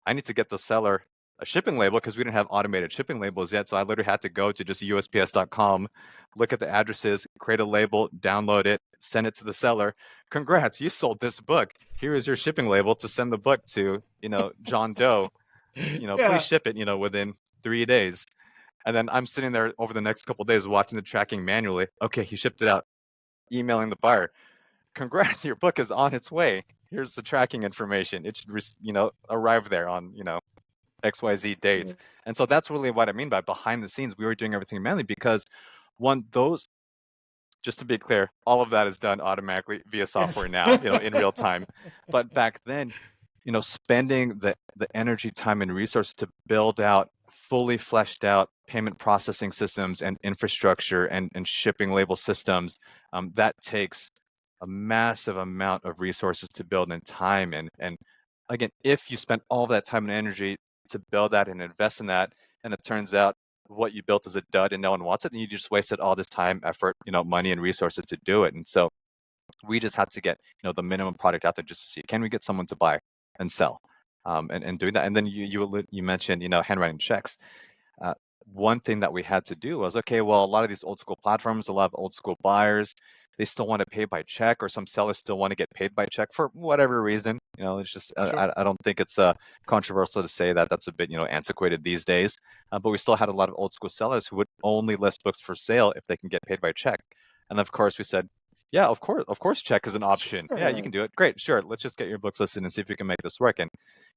S1: I need to get the seller a shipping label because we didn't have automated shipping labels yet. So I literally had to go to just USPS.com, look at the addresses, create a label, download it, send it to the seller. Congrats, you sold this book. Here is your shipping label to send the book to, John Doe. Please
S2: Yeah.
S1: ship it, within 3 days. And then I'm sitting there over the next couple of days watching the tracking manually. Okay, he shipped it out, emailing the buyer. Congrats, your book is on its way. Here's the tracking information. It should, arrive there on, XYZ dates. And so that's really what I mean by behind the scenes. We were doing everything manually because just to be clear, all of that is done automatically via
S2: Yes.
S1: software now, in real time. But back then, spending the energy, time, and resource to build out fully fleshed out payment processing systems and infrastructure and shipping label systems, that takes a massive amount of resources to build and time. And again, if you spend all that time and energy to build that and invest in that, and it turns out what you built is a dud and no one wants it, and you just wasted all this time, effort, money and resources to do it. And so we just had to get, the minimum product out there just to see, can we get someone to buy and sell, and doing that. And then you mentioned, handwriting checks. Uh, One thing that we had to do was, okay, well, a lot of these old school platforms, a lot of old school buyers, they still want to pay by check, or some sellers still want to get paid by check for whatever reason. It's just
S2: Sure.
S1: I don't think it's controversial to say that that's a bit antiquated these days. But we still had a lot of old school sellers who would only list books for sale if they can get paid by check. And of course we said, yeah, of course, check is an option. Yeah, you
S2: Sure.
S1: can do it. Great, sure. Let's just get your books listed and see if we can make this work. And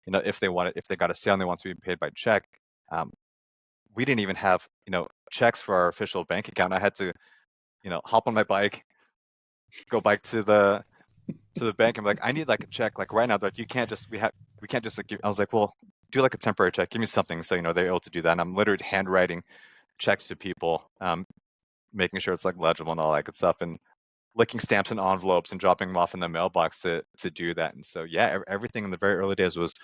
S1: if they want it, if they got a sale and they want to be paid by check, um, we didn't even have checks for our official bank account. I had to hop on my bike, go back to the bank and be like, I need like a check like right now. They're like, we can't just like I was like, well, do like a temporary check, give me something. So they're able to do that. And I'm literally handwriting checks to people, making sure it's like legible and all that good stuff, and licking stamps and envelopes and dropping them off in the mailbox to do that. And so yeah, everything in the very early days was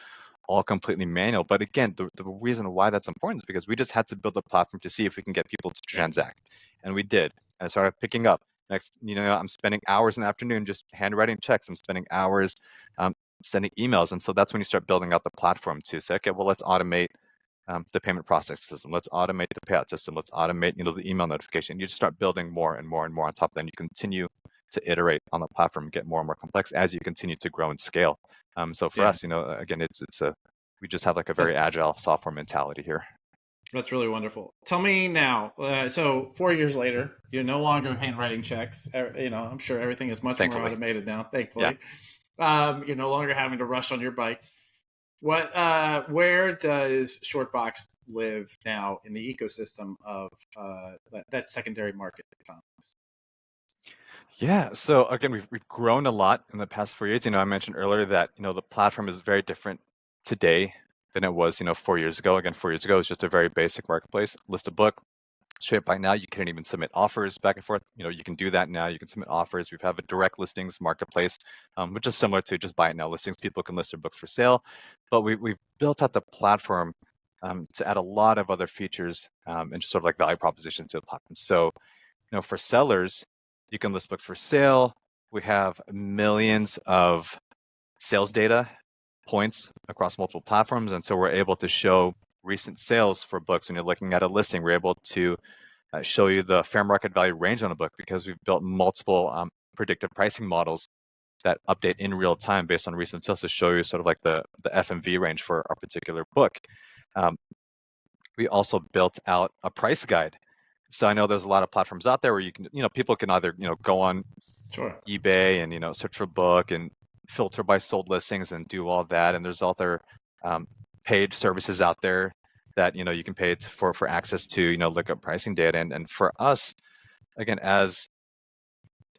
S1: all completely manual. But again, the reason why that's important is because we just had to build a platform to see if we can get people to
S2: Yeah.
S1: transact. And we did. And I started picking up. Next, I'm spending hours in the afternoon just handwriting checks. I'm spending hours sending emails. And so that's when you start building out the platform to say, okay, well, let's automate the payment processing system. Let's automate the payout system. Let's automate, the email notification. You just start building more and more and more on top of that. And you continue to iterate on the platform, get more and more complex as you continue to grow and scale. So for
S2: Yeah.
S1: us, again, we just have like a
S2: That,
S1: very agile software mentality here.
S2: that's really wonderful. Tell me now. So 4 years later, you're no longer handwriting checks. I'm sure everything is much more
S1: Thankfully.
S2: automated now.
S1: Yeah.
S2: Thankfully, you're no longer having to rush on your bike. Where does Shortbox live now in the ecosystem of that secondary market economics?
S1: Yeah. So again, we've grown a lot in the past 4 years. I mentioned earlier that the platform is very different today than it was 4 years ago. Again, 4 years ago it was just a very basic marketplace. List a book. Straight by now, you can't even submit offers back and forth. You can do that now. You can submit offers. We have a direct listings marketplace, which is similar to just buy it now listings. People can list their books for sale, but we've built out the platform to add a lot of other features and just sort of like value proposition to the platform. So, for sellers, you can list books for sale. We have millions of sales data points across multiple platforms, and so we're able to show recent sales for books. When you're looking at a listing, we're able to show you the fair market value range on a book because we've built multiple predictive pricing models that update in real time based on recent sales to show you sort of like the FMV range for our particular book. Um, we also built out a price guide. So I know there's a lot of platforms out there where you can, people can either, go on
S2: Sure.
S1: eBay and, search for a book and filter by sold listings and do all that. And there's other paid services out there that, you can pay for access to, look up pricing data. And for us, again, as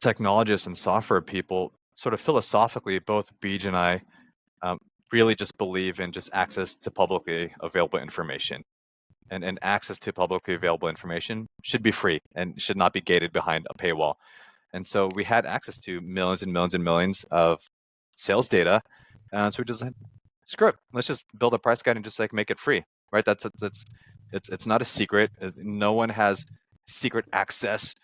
S1: technologists and software people, sort of philosophically, both Beej and I um, really just believe in just access to publicly available information. And access to publicly available information should be free and should not be gated behind a paywall. And so we had access to millions and millions and millions of sales data. So we just said, screw it, let's just build a price guide and just like make it free, right? It's not a secret. No one has secret access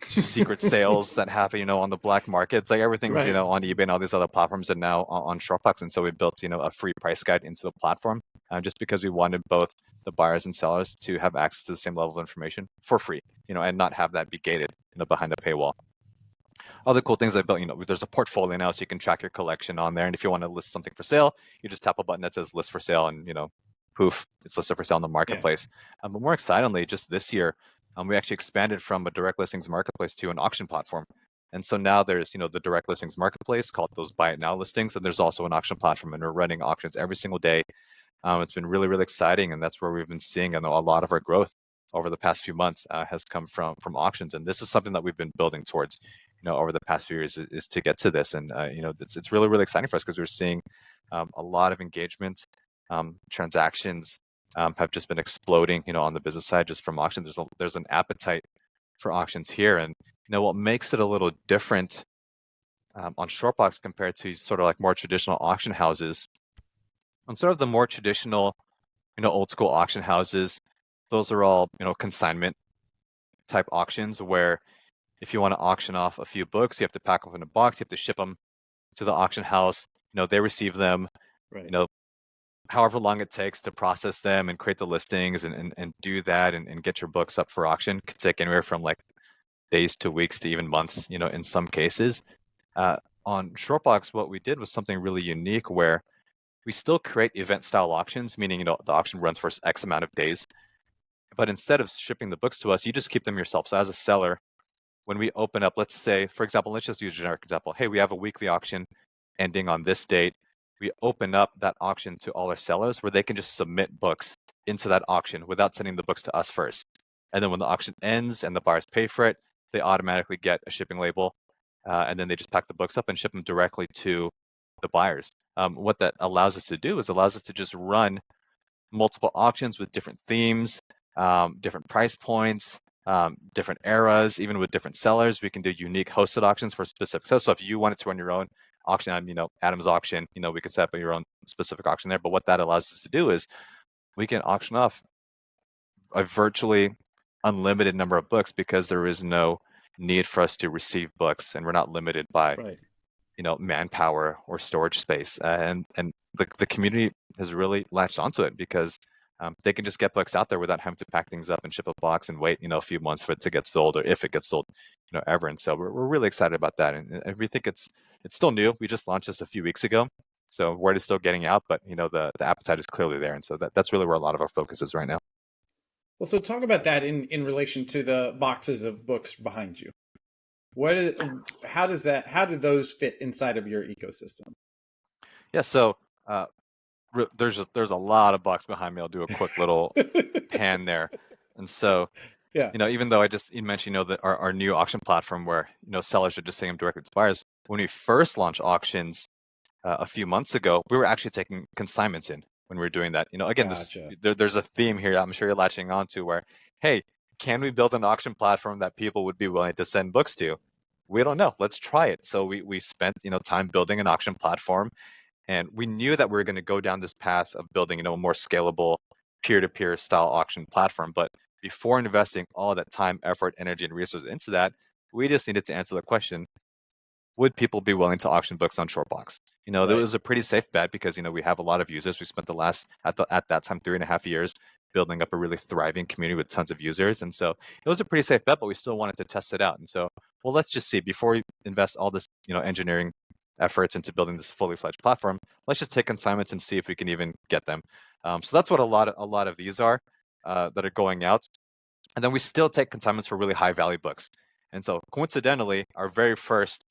S1: to secret sales that happen, on the black market. It's like everything's,
S2: Right.
S1: on eBay and all these other platforms and now on Shortbox. And so we built, a free price guide into the platform just because we wanted both the buyers and sellers to have access to the same level of information for free, and not have that be gated, behind a paywall. Other cool things I built, there's a portfolio now so you can track your collection on there. And if you want to list something for sale, you just tap a button that says list for sale and, poof, it's listed for sale on the marketplace. Yeah. But more excitingly, just this year, we actually expanded from a direct listings marketplace to an auction platform. And so now there's, the direct listings marketplace called those buy it now listings. And there's also an auction platform and we're running auctions every single day. It's been really, really exciting. And that's where we've been seeing a lot of our growth over the past few months has come from auctions. And this is something that we've been building towards, over the past few years is to get to this. And, it's really, really exciting for us because we're seeing a lot of engagement. Transactions have just been exploding, on the business side, just from auctions. There's an appetite for auctions here. And, what makes it a little different on Shortbox compared to sort of like more traditional auction houses, on sort of the more traditional, old school auction houses, those are all, consignment type auctions where if you want to auction off a few books, you have to pack them in a box, you have to ship them to the auction house, they receive them,
S2: Right.
S1: however long it takes to process them and create the listings and do that and get your books up for auction could take anywhere from like days to weeks to even months, in some cases. on Shortbox, what we did was something really unique where we still create event style auctions, meaning, the auction runs for X amount of days. But instead of shipping the books to us, you just keep them yourself. So as a seller, when we open up, let's say, for example, let's just use a generic example. Hey, we have a weekly auction ending on this date. We open up that auction to all our sellers where they can just submit books into that auction without sending the books to us first. And then when the auction ends and the buyers pay for it, they automatically get a shipping label. And then they just pack the books up and ship them directly to the buyers. What that allows us to do is allows us to just run multiple auctions with different themes, different price points, different eras, even with different sellers. We can do unique hosted auctions for specific. So if you wanted to run your own auction on, Adam's auction, we could set up your own specific auction there. But what that allows us to do is we can auction off a virtually unlimited number of books because there is no need for us to receive books, and we're not limited by
S2: Right.
S1: manpower or storage space. And the community has really latched onto it because they can just get books out there without having to pack things up and ship a box and wait, a few months for it to get sold, or if it gets sold, ever. And so we're really excited about that. And we think it's still new. We just launched this a few weeks ago. So word is still getting out, but the appetite is clearly there. And so that's really where a lot of our focus is right now.
S2: Well, so talk about that in relation to the boxes of books behind you. How do those fit inside of your ecosystem?
S1: Yeah, so there's a lot of bucks behind me. I'll do a quick little pan there. And so,
S2: Yeah.
S1: even though you mentioned, that our new auction platform where, sellers are just sending them directly to buyers. When we first launched auctions a few months ago, we were actually taking consignments in when we were doing that. Again,
S2: Gotcha.
S1: there's a theme here I'm sure you're latching on to where, hey, can we build an auction platform that people would be willing to send books to? We don't know. Let's try it. So we spent, time building an auction platform. And we knew that we were going to go down this path of building, a more scalable peer-to-peer style auction platform. But before investing all that time, effort, energy, and resources into that, we just needed to answer the question, would people be willing to auction books on Shortbox? That
S2: Right.
S1: was a pretty safe bet because, we have a lot of users. We spent the last, at that time, 3.5 years building up a really thriving community with tons of users. And so it was a pretty safe bet, but we still wanted to test it out. And so, well, let's just see, before we invest all this, engineering efforts into building this fully fledged platform, let's just take consignments and see if we can even get them. So that's what a lot of these are that are going out. And then we still take consignments for really high value books. And so coincidentally, our very first,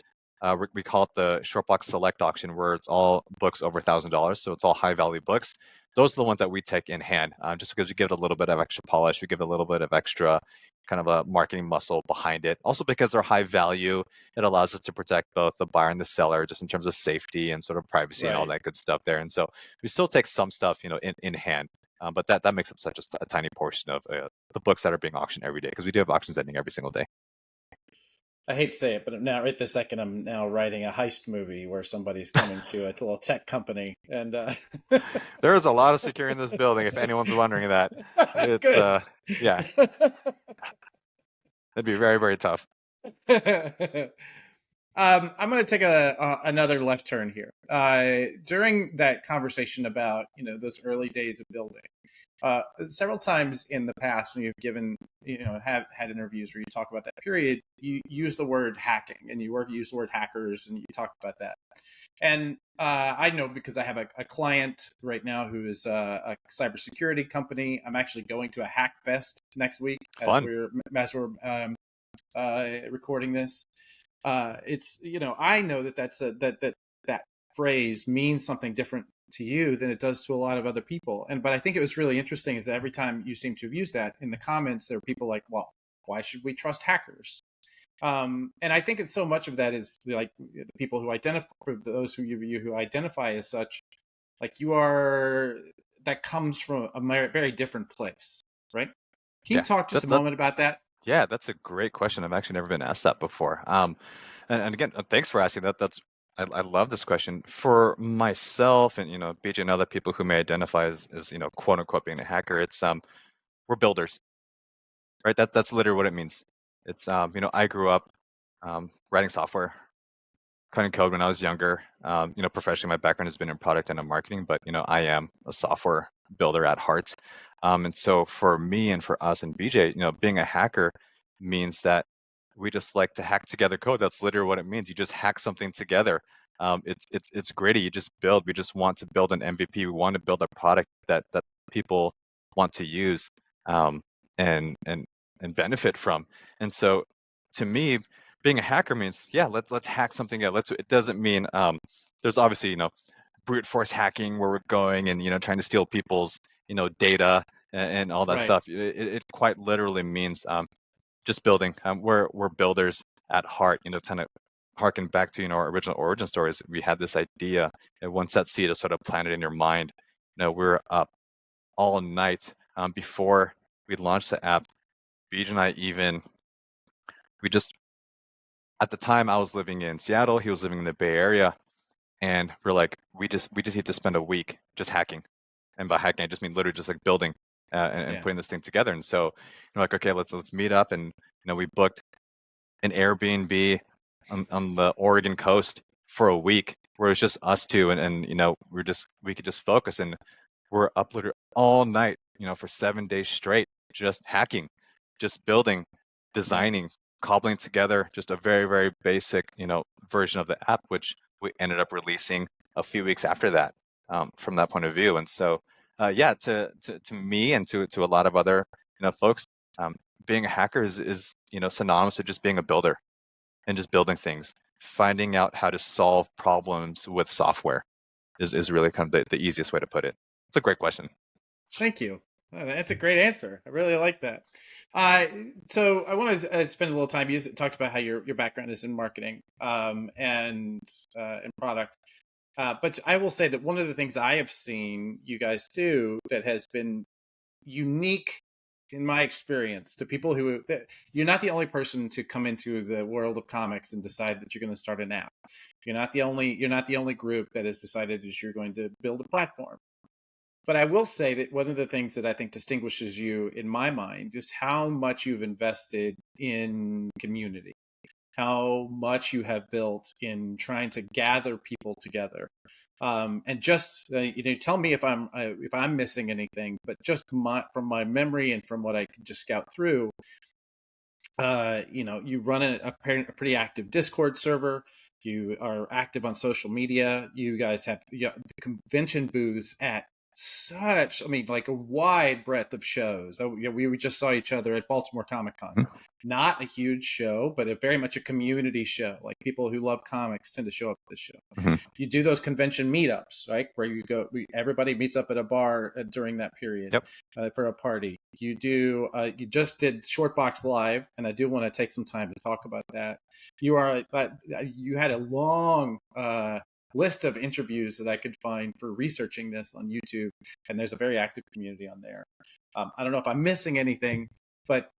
S1: we call it the Shortbox Select auction, where it's all books over $1,000. So it's all high value books. Those are the ones that we take in hand, just because we give it a little bit of extra polish. We give it a little bit of extra kind of a marketing muscle behind it. Also because they're high value, it allows us to protect both the buyer and the seller just in terms of safety and sort of privacy and all
S2: Right.
S1: that good stuff there. And so we still take some stuff, in hand. But that makes up such a tiny portion of the books that are being auctioned every day, because we do have auctions ending every single day.
S2: I hate to say it, but now right this second, I'm now writing a heist movie where somebody's coming to a little tech company, and
S1: There is a lot of security in this building. If anyone's wondering that, it's
S2: good.
S1: yeah, it'd be very, very tough.
S2: I'm going to take another left turn here. During that conversation about those early days of building, several times in the past when you've given have had interviews where you talk about that period, you use the word hacking and you use the word hackers and you talk about that. And I know because I have a client right now who is a cybersecurity company. I'm actually going to a hack fest next week
S1: Fun.
S2: as we're recording this. It's I know that phrase means something different to you than it does to a lot of other people. But I think it was really interesting is that every time you seem to have used that in the comments, there are people like, well, why should we trust hackers? And I think it's so much of that is like the people who identify, for those who identify as such, like that comes from a very different place, right? Can you talk just a moment about that?
S1: Yeah, that's a great question. I've actually never been asked that before. And again, thanks for asking that. I love this question. For myself and BJ and other people who may identify as quote unquote being a hacker, it's we're builders, right? That's literally what it means. It's I grew up writing software, coding code when I was younger. Professionally, my background has been in product and in marketing, but I am a software builder at heart. And so for me and for us and BJ, being a hacker means that we just like to hack together code. That's literally what it means. You just hack something together. It's gritty. You just build. We just want to build an MVP. We want to build a product that people want to use, um, and and and benefit from. And so, to me, being a hacker means, yeah, let's hack something out. Let's. It doesn't mean there's obviously brute force hacking where we're going and trying to steal people's data and all that
S2: Right.
S1: stuff. It quite literally means just building. We're builders at heart. Kind of harken back to our original origin stories. We had this idea, and once that seed is sort of planted in your mind, we were up all night before we launched the app. Beej and I even we just at the time I was living in Seattle, he was living in the Bay Area, and we're like, we just need to spend a week just hacking, and by hacking I just mean literally just like building and
S2: Yeah.
S1: putting this thing together. And so we're like, okay, let's meet up, and we booked an Airbnb on the Oregon coast for a week where it was just us two, and we could just focus, and we're up literally all night, for 7 days straight, just hacking, just building,
S2: Right.
S1: designing, cobbling together just a very, very basic, version of the app, which we ended up releasing a few weeks after that, from that point of view. And so, yeah, to me and to a lot of other, folks, um, being a hacker is synonymous with just being a builder and just building things, finding out how to solve problems with software is really kind of the easiest way to put it. It's a great question.
S2: Thank you. That's a great answer. I really like that. Uh, so I want to spend a little time. You talked about how your background is in marketing and product. But I will say that one of the things I have seen you guys do that has been unique in my experience to people who that you're not the only person to come into the world of comics and decide that you're going to start an app. You're not the only group that has decided that you're going to build a platform. But I will say that one of the things that I think distinguishes you in my mind is how much you've invested in community, how much you have built in trying to gather people together. And just tell me if I'm missing anything, but just from my memory and from what I can just scout through, you run a pretty active Discord server. You are active on social media. You guys have the convention booths at such, I mean, like a wide breadth of shows. Oh, yeah, we just saw each other at Baltimore Comic Con.
S1: Mhm.
S2: Not a huge show, but very much a community show. Like people who love comics tend to show up at this show.
S1: Mhm.
S2: You do those convention meetups, right? Where everybody meets up at a bar during that period
S1: Yep.
S2: for a party. You just did Shortbox Live, and I do want to take some time to talk about that. You had a long list of interviews that I could find for researching this on YouTube, and there's a very active community on there. I don't know if I'm missing anything, but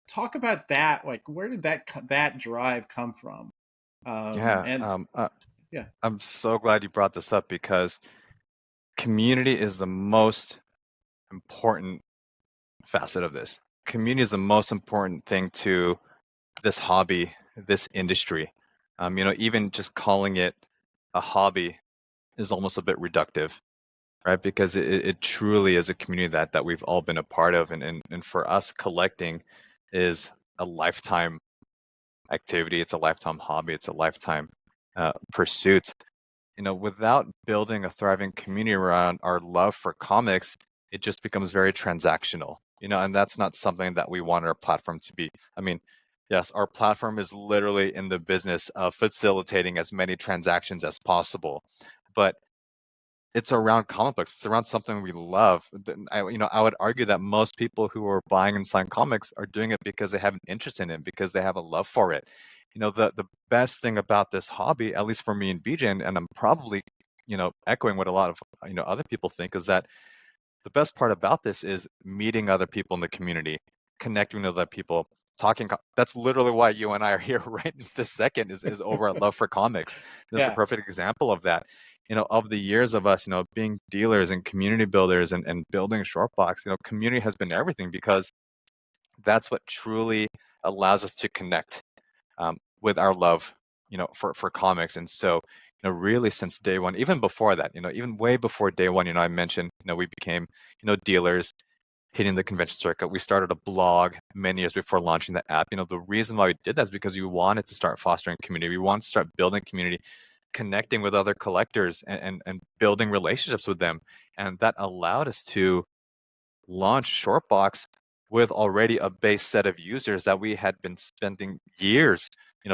S2: talk about that. Like, where did that drive come from?
S1: Yeah.
S2: And yeah,
S1: I'm so glad you brought this up because community is the most important facet of this. Community is the most important thing to this hobby, this industry. Even just calling it a hobby is almost a bit reductive, right? Because it truly is a community that we've all been a part of, and for us, collecting is a lifetime activity. It's a lifetime hobby. It's a lifetime pursuit. Without building a thriving community around our love for comics, it just becomes very transactional. And that's not something that we want our platform to be. I mean, yes, our platform is literally in the business of facilitating as many transactions as possible, but it's around comic books. It's around something we love. I would argue that most people who are buying and selling comics are doing it because they have an interest in it, because they have a love for it. The best thing about this hobby, at least for me and BJ, and I'm probably, echoing what a lot of other people think, is that the best part about this is meeting other people in the community, connecting with other people, talking. That's literally why you and I are here right this second is over our love for comics. This is a
S2: yeah,
S1: perfect example of that. Of the years of us, being dealers and community builders and building Shortbox, community has been everything because that's what truly allows us to connect with our love, for comics. And so, really since day one, even before that, even way before day one, I mentioned, we became, dealers. hitting the convention circuit. We started a blog many years before launching the app. The reason why we did that is because we wanted to start fostering community. We wanted to start building community, connecting with other collectors and building relationships with them. And that allowed us to launch Shortbox with already a base set of users that we had been spending years,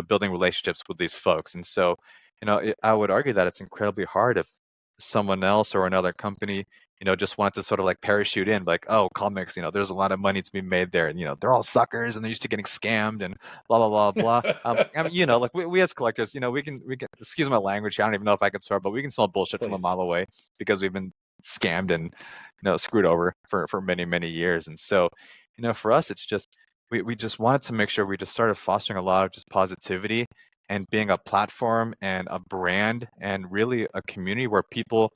S1: building relationships with these folks. And so, I would argue that it's incredibly hard if someone else or another company, just wanted to sort of like parachute in, like, oh, comics, there's a lot of money to be made there, and they're all suckers and they're used to getting scammed and blah blah blah blah. I mean, like we as collectors, we can excuse my language. I don't even know if I can swear, but we can smell bullshit from a
S2: Please.
S1: mile away because we've been scammed and screwed over for many years. And so, for us, it's just we just wanted to make sure we just started fostering a lot of just positivity and being a platform and a brand and really a community where people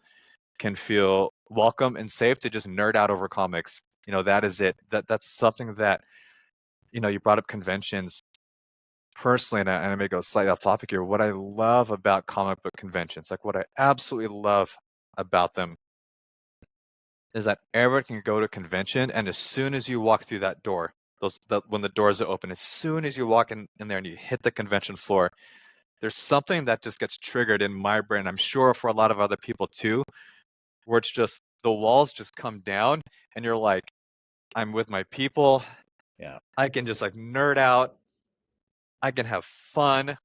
S1: can feel welcome and safe to just nerd out over comics. That is it. That's something that, you brought up conventions personally, and I may go slightly off topic here. What I love about comic book conventions, like what I absolutely love about them, is that everyone can go to a convention, and as soon as you walk through that door, when the doors are open, as soon as you walk in there and you hit the convention floor, there's something that just gets triggered in my brain. I'm sure for a lot of other people too, where it's just the walls just come down, and you're like, I'm with my people.
S2: Yeah.
S1: I can just like nerd out. I can have fun.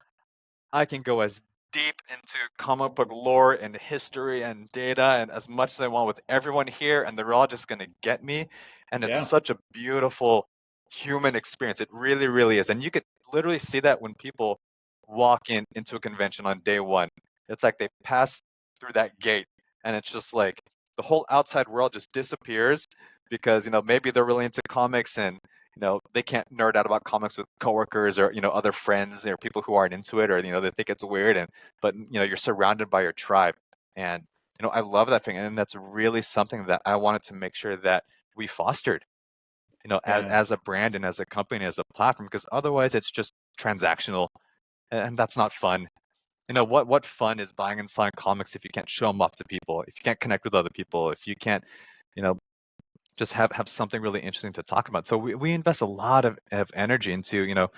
S1: I can go as deep into comic book lore and history and data and as much as I want with everyone here, and they're all just going to get me. And it's
S2: Yeah.
S1: such a beautiful human experience. It really, really is. And you could literally see that when people walk into a convention on day one. It's like they pass through that gate, and it's just like the whole outside world just disappears because, maybe they're really into comics and they can't nerd out about comics with coworkers or other friends or people who aren't into it, or they think it's weird, but you're surrounded by your tribe. And I love that thing, and that's really something that I wanted to make sure that we fostered,
S2: Yeah.
S1: as a brand and as a company, as a platform, because otherwise it's just transactional, and that's not fun. What fun is buying and selling comics if you can't show them off to people, if you can't connect with other people, if you can't you know just have something really interesting to talk about. So we invest a lot of energy into,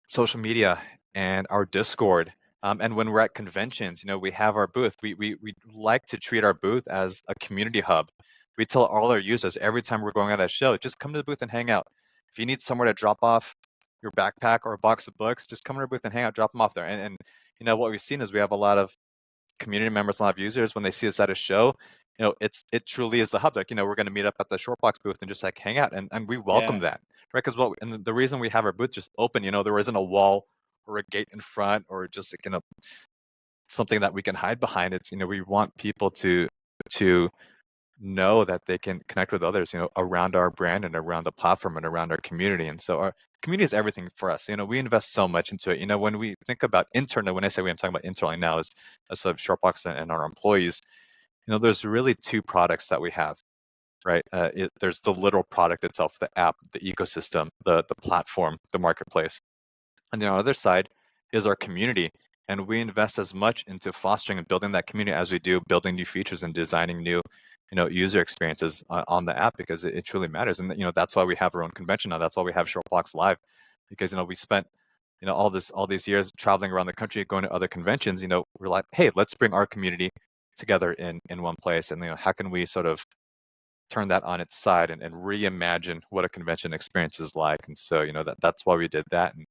S1: social media and our Discord. And when we're at conventions, we have our booth. We like to treat our booth as a community hub. We tell all our users every time we're going on that show, just come to the booth and hang out. If you need somewhere to drop off your backpack or a box of books, just come to our booth and hang out, drop them off there. And what we've seen is we have a lot of community members, a lot of users, when they see us at a show, it truly is the hub. Like, we're going to meet up at the Shortbox booth and just like hang out, and we welcome
S2: Yeah.
S1: that, right? Because and the reason we have our booth just open, there isn't a wall or a gate in front or just like, something that we can hide behind. It's, we want people to know that they can connect with others, around our brand and around the platform and around our community. And so our community is everything for us. We invest so much into it. When we think about internal, when I say I'm talking about internally now, is sort of Shortbox and our employees. There's really two products that we have, right? There's the literal product itself, the app, the ecosystem, the platform, the marketplace. And the other side is our community. And we invest as much into fostering and building that community as we do building new features and designing new, user experiences on the app, because it truly matters. And that's why we have our own convention now. That's why we have Shortbox Live, because we spent all these years traveling around the country, going to other conventions. We're like, hey, let's bring our community together in one place, and how can we sort of turn that on its side and reimagine what a convention experience is like. And so that's why we did that. And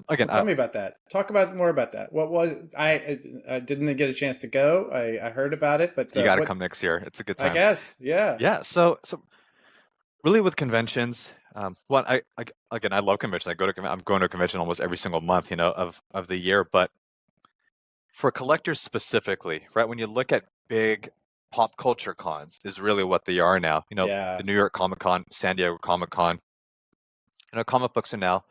S1: again,
S2: Well, tell me about that. Talk about more about that. What was I didn't get a chance to go. I heard about it, but
S1: you got to
S2: what?
S1: come next year. It's a good
S2: I
S1: time.
S2: guess, yeah.
S1: Yeah. So really with conventions, again, I love conventions. I'm going to a convention almost every single month, of the year. But for collectors specifically, right, when you look at big pop culture cons, is really what they are now.
S2: Yeah.
S1: The New York Comic Con, San Diego Comic Con. Comic books are now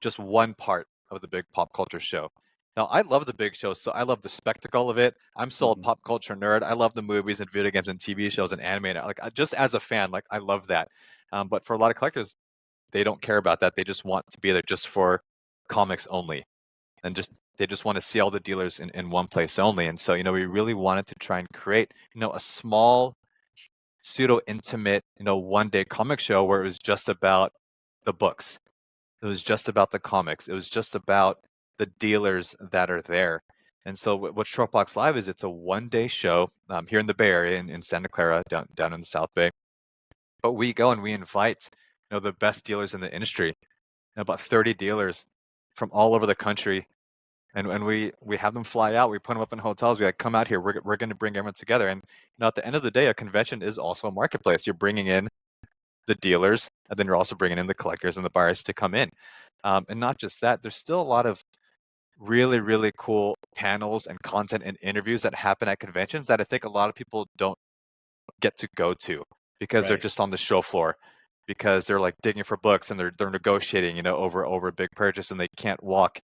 S1: just one part of the big pop culture show. Now, I love the big shows, so I love the spectacle of it. I'm still a
S2: Mhm.
S1: pop culture nerd. I love the movies and video games and TV shows and anime. Like, just as a fan, like, I love that. But for a lot of collectors, they don't care about that. They just want to be there just for comics only, and they just want to see all the dealers in one place only. And so, we really wanted to try and create, a small pseudo intimate, one day comic show where it was just about the books. It was just about the comics. It was just about the dealers that are there. And so what Shortbox Live is, it's a one-day show here in the Bay Area in Santa Clara, down in the South Bay. But we go and we invite, the best dealers in the industry, about 30 dealers from all over the country. And we have them fly out. We put them up in hotels. We like, come out here. We're going to bring everyone together. And at the end of the day, a convention is also a marketplace. You're bringing in the dealers, and then you're also bringing in the collectors and the buyers to come in. And not just that, there's still a lot of really, really cool panels and content and interviews that happen at conventions that I think a lot of people don't get to go to because they're
S2: Right.
S1: just on the show floor, because they're like digging for books and they're negotiating, over a big purchase, and they can't walk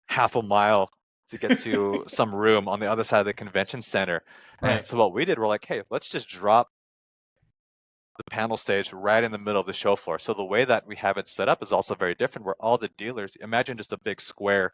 S1: half a mile to get to some room on the other side of the convention center. And
S2: Right.
S1: so what we did, we're like, hey, let's just drop the panel stage right in the middle of the show floor. So the way that we have it set up is also very different, where all the dealers, imagine just a big square,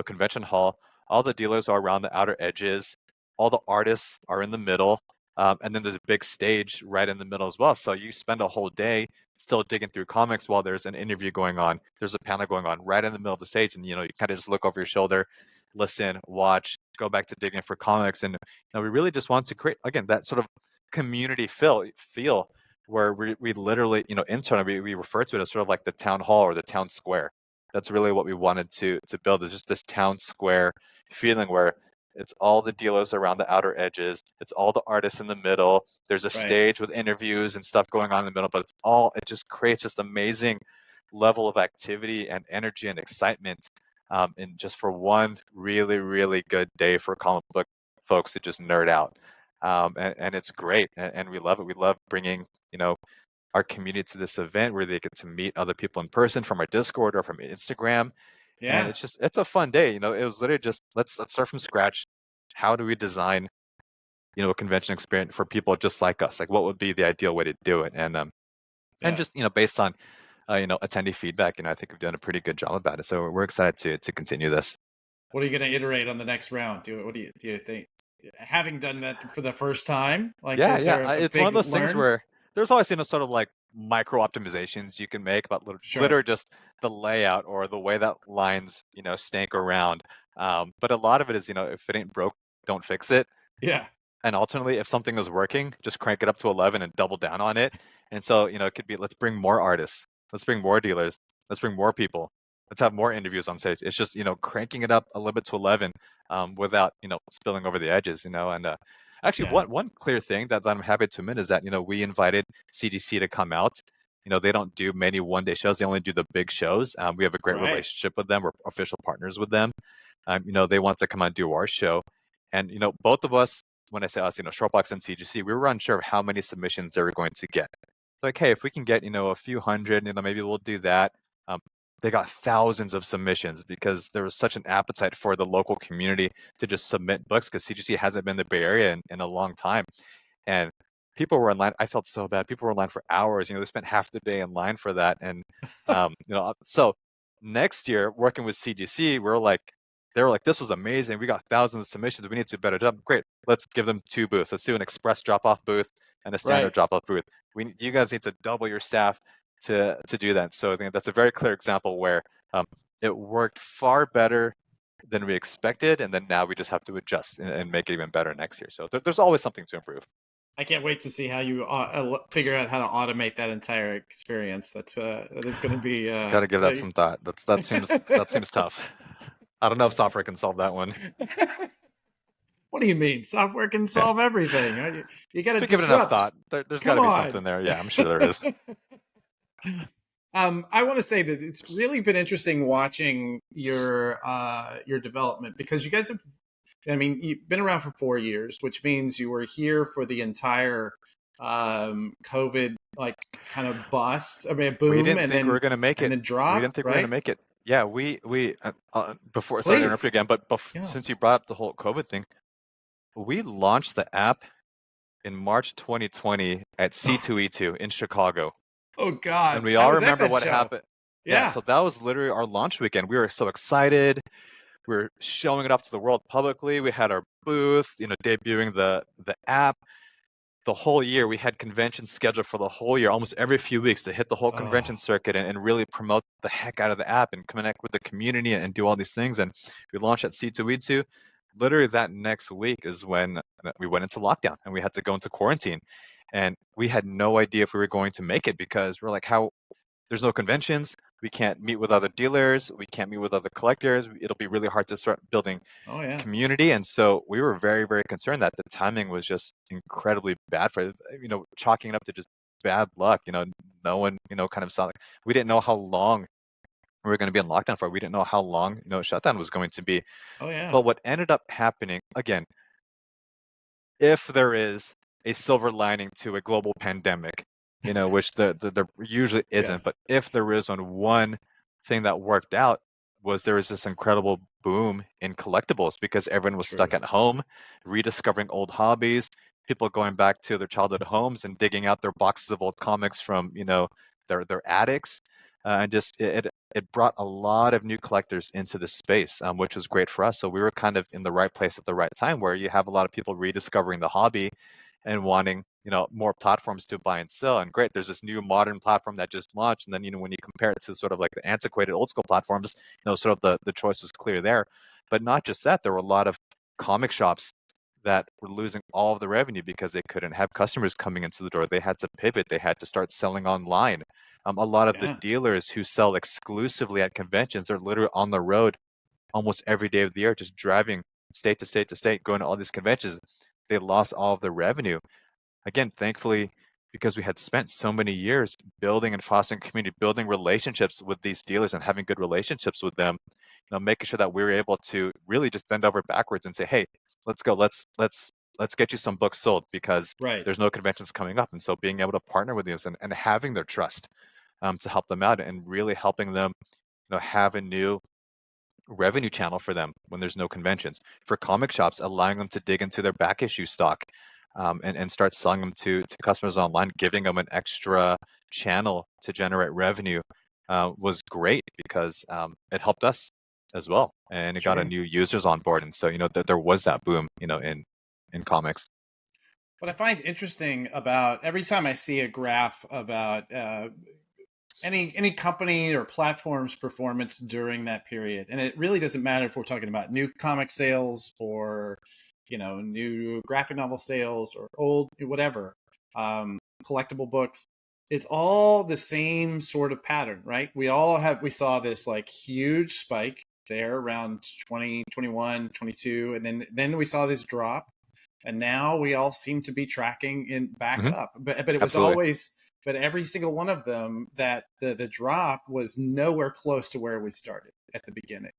S1: convention hall, all the dealers are around the outer edges, all the artists are in the middle, and then there's a big stage right in the middle as well. So you spend a whole day still digging through comics while there's an interview going on. There's a panel going on right in the middle of the stage, and you kind of just look over your shoulder, listen, watch, go back to digging for comics. And we really just want to create, again, that sort of community feel where we literally, internally we refer to it as sort of like the town hall or the town square. That's really what we wanted to build, is just this town square feeling where it's all the dealers around the outer edges, it's all the artists in the middle. There's a
S2: Right.
S1: stage with interviews and stuff going on in the middle, but it just creates this amazing level of activity and energy and excitement. And just for one really, really good day for comic book folks to just nerd out. And it's great, and we love it. We love bringing our community to this event where they get to meet other people in person from our Discord or from Instagram. And
S2: Yeah.
S1: it's a fun day. It was literally just let's start from scratch. How do we design, a convention experience for people just like us? Like, what would be the ideal way to do it? And
S2: Yeah.
S1: just, based on attendee feedback, I think we've done a pretty good job about it. So we're excited to continue this.
S2: What are you going to iterate on the next round? What do you think? Having done that for the first time, like,
S1: Yeah,
S2: is
S1: yeah.
S2: there a
S1: It's one of
S2: big
S1: those things
S2: learn?
S1: where there's always, sort of like micro optimizations you can make about
S2: Sure.
S1: literally just the layout or the way that lines, stank around. But a lot of it is, if it ain't broke, don't fix it.
S2: Yeah.
S1: And alternately, if something is working, just crank it up to 11 and double down on it. And so, it could be, let's bring more artists, let's bring more dealers, let's bring more people, let's have more interviews on stage. It's just, cranking it up a little bit to 11 without, spilling over the edges, And actually,
S2: Yeah.
S1: one clear thing that I'm happy to admit is that, we invited CGC to come out. They don't do many one-day shows. They only do the big shows. We have a great
S2: Right.
S1: relationship with them. We're official partners with them. They want to come and do our show. And, both of us, when I say us, Shortbox and CGC, we were unsure of how many submissions they were going to get. Like, hey, if we can get, a few hundred, maybe we'll do that. They got thousands of submissions because there was such an appetite for the local community to just submit books, because CGC hasn't been in the Bay Area in a long time. And people were in line. I felt so bad. People were in line for hours. They spent half the day in line for that. And, so next year, working with CGC, they were like, this was amazing. We got thousands of submissions. We need to do a better job. Great. Let's give them two booths. Let's do an express drop-off booth and a standard
S2: Right.
S1: drop-off booth. You guys need to double your staff to do that. So I think that's a very clear example where it worked far better than we expected, and then now we just have to adjust and make it even better next year. So there's always something to improve.
S2: I can't wait to see how you figure out how to automate that entire experience. That is going to be.
S1: Got to give that some thought. That seems tough. I don't know if software can solve that one.
S2: What do you mean? Software can
S1: Yeah.
S2: solve everything. You got to
S1: If we give it enough
S2: disrupt.
S1: thought, there's got to be something there. Yeah, I'm sure there is.
S2: I want to say that it's really been interesting watching your development, because you guys have, I mean, you've been around for 4 years, which means you were here for the entire COVID, like, kind of bust. I mean,
S1: We
S2: boom,
S1: didn't
S2: and
S1: think we
S2: then
S1: were going to make it. We
S2: drop,
S1: didn't think we were going to
S2: right?
S1: make it. Yeah, we before, sorry to interrupt you
S2: Please,
S1: again, but
S2: yeah.
S1: since you brought up the whole COVID thing, we launched the app in March 2020 at C2E2 in Chicago.
S2: Oh
S1: And
S2: God,
S1: we
S2: I
S1: all
S2: was at
S1: remember
S2: that
S1: what
S2: show.
S1: happened. Yeah,
S2: Yeah.
S1: so that was literally our launch weekend. We were so excited. We were showing it off to the world publicly. We had our booth, debuting the app. the whole year. We had conventions scheduled for the whole year, almost every few weeks, to hit the whole
S2: Oh,
S1: convention circuit and really promote the heck out of the app and connect with the community and do all these things. And we launched at C2E2. Literally that next week is when we went into lockdown and we had to go into quarantine. And we had no idea if we were going to make it because we're like, how there's no conventions. We can't meet with other dealers. We can't meet with other collectors. It'll be really hard to start building
S2: oh yeah,
S1: community. And so we were very, very concerned that the timing was just incredibly bad for, chalking it up to just bad luck. No one, kind of saw, like, we didn't know how long we were going to be in lockdown for. We didn't know how long, shutdown was going to be.
S2: oh yeah,
S1: But what ended up happening, again, if there is a silver lining to a global pandemic, which there usually isn't,
S2: yes,
S1: but if there is one thing that worked out was there was this incredible boom in collectibles because everyone was stuck
S2: true,
S1: at home, rediscovering old hobbies, people going back to their childhood homes and digging out their boxes of old comics from, their attics, and just it brought a lot of new collectors into the space, which was great for us. So we were kind of in the right place at the right time, where you have a lot of people rediscovering the hobby and wanting, more platforms to buy and sell. And great, there's this new modern platform that just launched. And then, when you compare it to sort of like the antiquated old school platforms, sort of the choice was clear there. But not just that, there were a lot of comic shops that were losing all of the revenue because they couldn't have customers coming into the door. They had to pivot. They had to start selling online. A lot of the
S2: yeah,
S1: dealers who sell exclusively at conventions, they're literally on the road almost every day of the year, just driving state to state to state, going to all these conventions. They lost all of their revenue. Again, thankfully, because we had spent so many years building and fostering community, building relationships with these dealers and having good relationships with them, making sure that we were able to really just bend over backwards and say, hey, let's go, let's get you some books sold because
S2: right.
S1: there's no conventions coming up. And so being able to partner with these and having their trust, to help them out and really helping them, have a new revenue channel for them when there's no conventions. For comic shops, allowing them to dig into their back issue stock, and start selling them to customers online, giving them an extra channel to generate revenue, was great because, it helped us as well, and it got a
S2: Sure.
S1: new users on board. And so, there was that boom, in comics.
S2: What I find interesting about every time I see a graph about any company or platform's performance during that period, and it really doesn't matter if we're talking about new comic sales or new graphic novel sales or old whatever, collectible books. It's all the same sort of pattern, right? We saw this like huge spike there around 2021, 22, and then we saw this drop, and now we all seem to be tracking in back
S1: Hmm.
S2: up. But it was
S1: Absolutely.
S2: always, but every single one of them, that the drop was nowhere close to where we started at the beginning.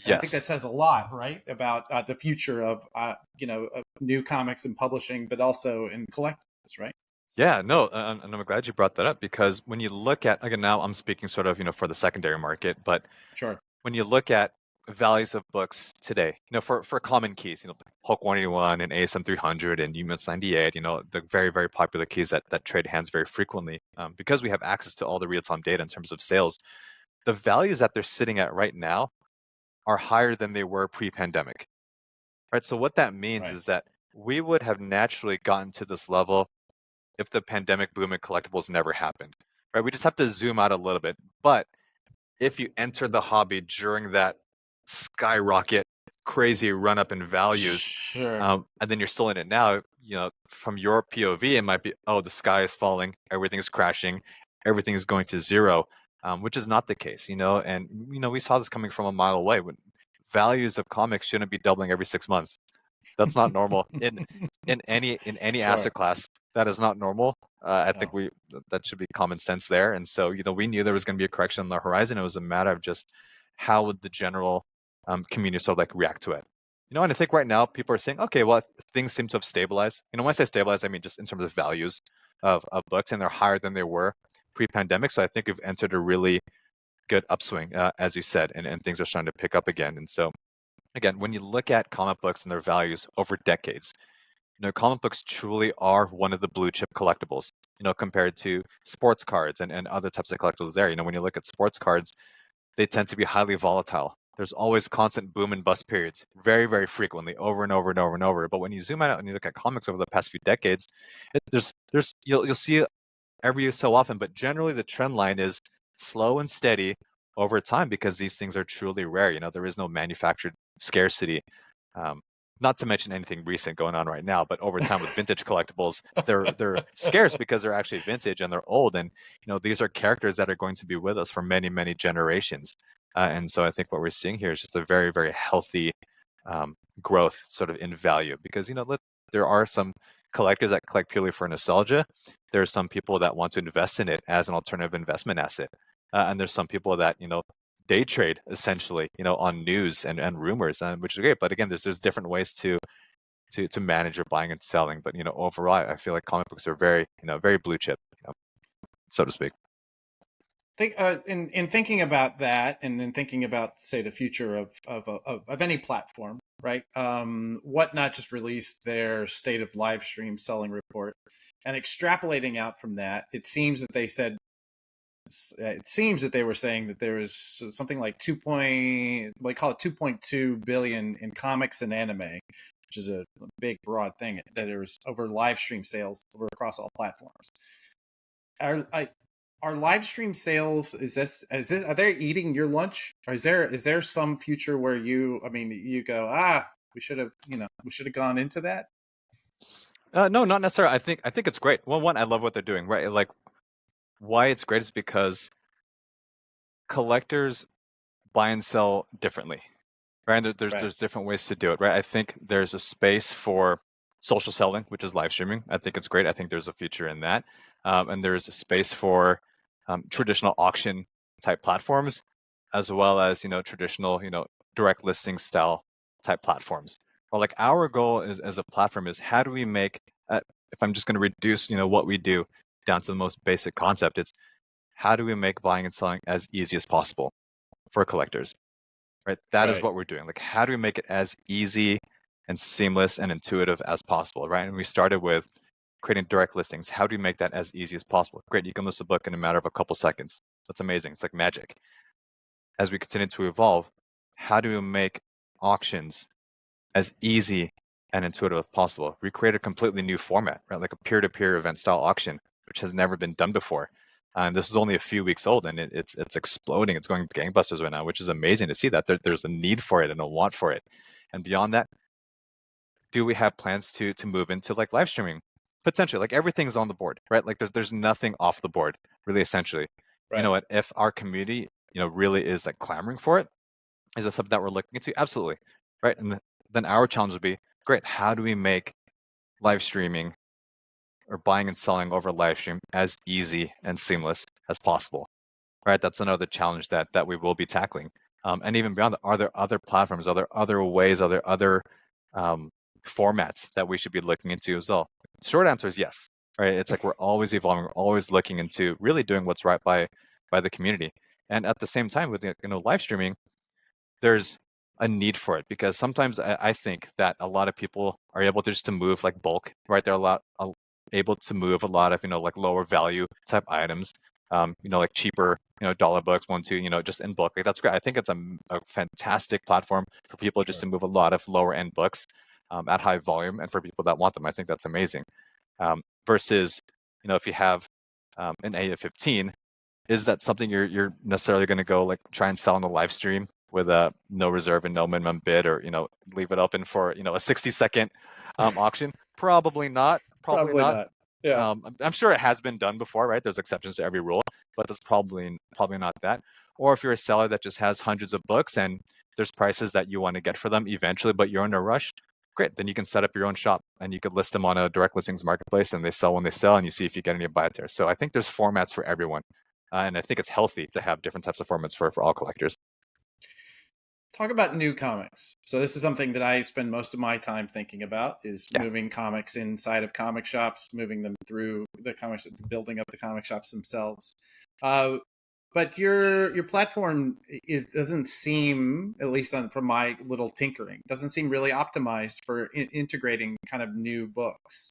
S2: And I think that
S1: Yes.
S2: says a lot, right, about the future of of new comics and publishing, but also in collectibles, right?
S1: Yeah, no, and I'm glad you brought that up because when you look at, again, now I'm speaking sort of, for the secondary market, but
S2: Sure.
S1: when you look at values of books today, for common keys, Hulk 181 and ASM 300 and UMS 98, the very, very popular keys that trade hands very frequently, because we have access to all the real-time data in terms of sales, the values that they're sitting at right now are higher than they were pre-pandemic, right? So what that means
S2: Right.
S1: is that we would have naturally gotten to this level if the pandemic boom in collectibles never happened, right? We just have to zoom out a little bit. But if you enter the hobby during that skyrocket, crazy run up in values,
S2: Sure.
S1: and then you're still in it now, from your POV, it might be, oh, the sky is falling, everything is crashing, everything is going to zero, which is not the case, and, we saw this coming from a mile away. When values of comics shouldn't be doubling every 6 months. That's not normal in any
S2: Sure.
S1: asset class. That is not normal. I think
S2: No.
S1: that should be common sense there. And so, we knew there was going to be a correction on the horizon. It was a matter of just how would the general, community sort of like react to it. And I think right now people are saying, okay, well, things seem to have stabilized. When I say stabilized, I mean just in terms of values of books, and they're higher than they were pre-pandemic. So I think we've entered a really good upswing, as you said, and things are starting to pick up again. And so, again, when you look at comic books and their values over decades, comic books truly are one of the blue chip collectibles, compared to sports cards and other types of collectibles there. When you look at sports cards, they tend to be highly volatile. there's always constant boom and bust periods, very, very frequently, over and over and over and over. But when you zoom out and you look at comics over the past few decades, you'll see it every so often, but generally the trend line is slow and steady over time because these things are truly rare. There is no manufactured scarcity. Um, Not to mention anything recent going on right now, but over time with vintage collectibles, they're scarce because they're actually vintage and they're old, and these are characters that are going to be with us for many, many generations. And so I think what we're seeing here is just a very, very healthy um, growth sort of in value because there are some collectors that collect purely for nostalgia. There are some people that want to invest in it as an alternative investment asset, and there's some people that day trade essentially on news and rumors, which is great. But again, there's different ways to manage your buying and selling. But overall, I feel like comic books are very very blue chip, so to speak.
S2: In thinking about that, and then thinking about, say, the future of any platform, right? Whatnot just released their state of live stream selling report, and extrapolating out from that, it seems that they were saying that there is something like they call it 2.2 billion in comics and anime, which is a big broad thing, that there was over live stream sales over across all platforms. Are live stream sales, are they eating your lunch, or is there some future where you go, we should have gone into that?
S1: No, not necessarily. I think it's great. Well, one, I love what they're doing, right? Like, why it's great is because collectors buy and sell differently, right? There's different ways to do it, right? I think there's a space for social selling, which is live streaming. I think it's great. I think there's a future in that, and there's a space for traditional auction type platforms, as well as traditional direct listing style type platforms. Well, like our goal is as a platform is how do we make if I'm just going to reduce what we do down to the most basic concept, it's how do we make buying and selling as easy as possible for collectors, right? That is
S2: Right.
S1: what we're doing. Like, how do we make it as easy and seamless and intuitive as possible, right? And we started with creating direct listings. How do you make that as easy as possible? Great, you can list a book in a matter of a couple seconds. That's amazing. It's like magic. As we continue to evolve, how do we make auctions as easy and intuitive as possible? We create a completely new format, right? Like a peer-to-peer event style auction, which has never been done before. And this is only a few weeks old, and it's exploding. It's going gangbusters right now, which is amazing to see that there's a need for it and a want for it. And beyond that, do we have plans to move into like live streaming? Potentially, like everything's on the board, right? Like there's nothing off the board, really. Essentially, you know
S2: Right.
S1: what? If our community, really is like clamoring for it, is it something that we're looking into? Absolutely, right? And then our challenge would be, great. How do we make live streaming or buying and selling over live stream as easy and seamless as possible? Right, that's another challenge that we will be tackling. And even beyond that, are there other platforms, are there other ways, are there other um, formats that we should be looking into as well? Short answer is yes. Right, it's like we're always evolving, we're always looking into really doing what's right by the community. And at the same time, with live streaming, there's a need for it because sometimes I think that a lot of people are able to just to move like bulk, right? They're able to move a lot of like lower value type items, like cheaper dollar books, one two, just in bulk. Like that's great. I think it's a fantastic platform for people just to
S2: Sure.
S1: move a lot of lower end books at high volume, and for people that want them, I think that's amazing. Versus if you have an A15, is that something you're necessarily going to go like try and sell on the live stream with a no reserve and no minimum bid, or leave it open for a 60-second auction? Probably not. Probably
S2: Probably
S1: not.
S2: not. Yeah.
S1: I'm sure it has been done before, right? There's exceptions to every rule, but that's probably not that. Or if you're a seller that just has hundreds of books and there's prices that you want to get for them eventually, but you're in a rush, great. Then you can set up your own shop and you could list them on a direct listings marketplace, and they sell when they sell, and you see if you get any buy there. So I think there's formats for everyone, and I think it's healthy to have different types of formats for all collectors.
S2: Talk about new comics. So this is something that I spend most of my time thinking about, is
S1: Yeah.
S2: moving comics inside of comic shops, moving them through the comics, building up the comic shops themselves. But your platform doesn't seem, at least from my little tinkering, doesn't seem really optimized for integrating kind of new books.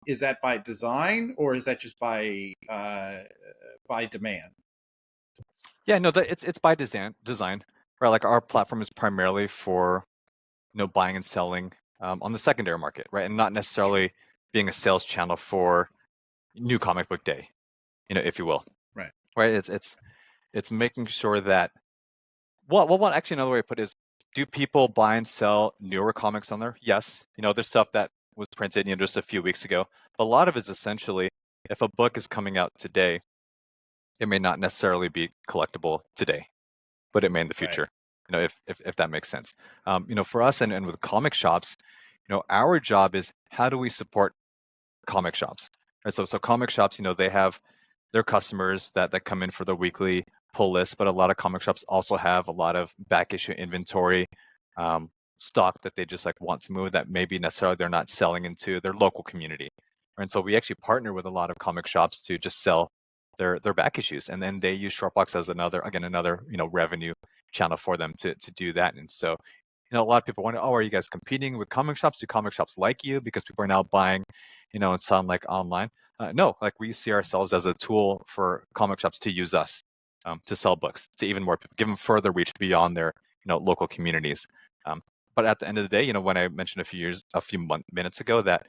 S2: Is that by design, or is that just by demand?
S1: Yeah, no, it's by design. right? Like our platform is primarily for buying and selling on the secondary market, right? And not necessarily being a sales channel for new comic book day, if you will,
S2: Right.
S1: right? It's making sure that one actually another way to put it is, do people buy and sell newer comics on there? Yes, there's stuff that was printed just a few weeks ago, but a lot of it is essentially, if a book is coming out today, it may not necessarily be collectible today, but it may in the
S2: Right.
S1: future. If that makes sense. For us and with comic shops, our job is, how do we support comic shops? Right? So comic shops, they have their customers that come in for their weekly pull list, but a lot of comic shops also have a lot of back issue inventory, um, stock that they just like want to move that maybe necessarily they're not selling into their local community. And so we actually partner with a lot of comic shops to just sell their back issues, and then they use Shortbox as another revenue channel for them to do that. And so a lot of people wonder, oh, are you guys competing with comic shops? Do comic shops like you because people are now buying, and selling like online? No, like we see ourselves as a tool for comic shops to use us to sell books to even more people, give them further reach beyond their local communities. Um, but at the end of the day, when I mentioned a few minutes ago that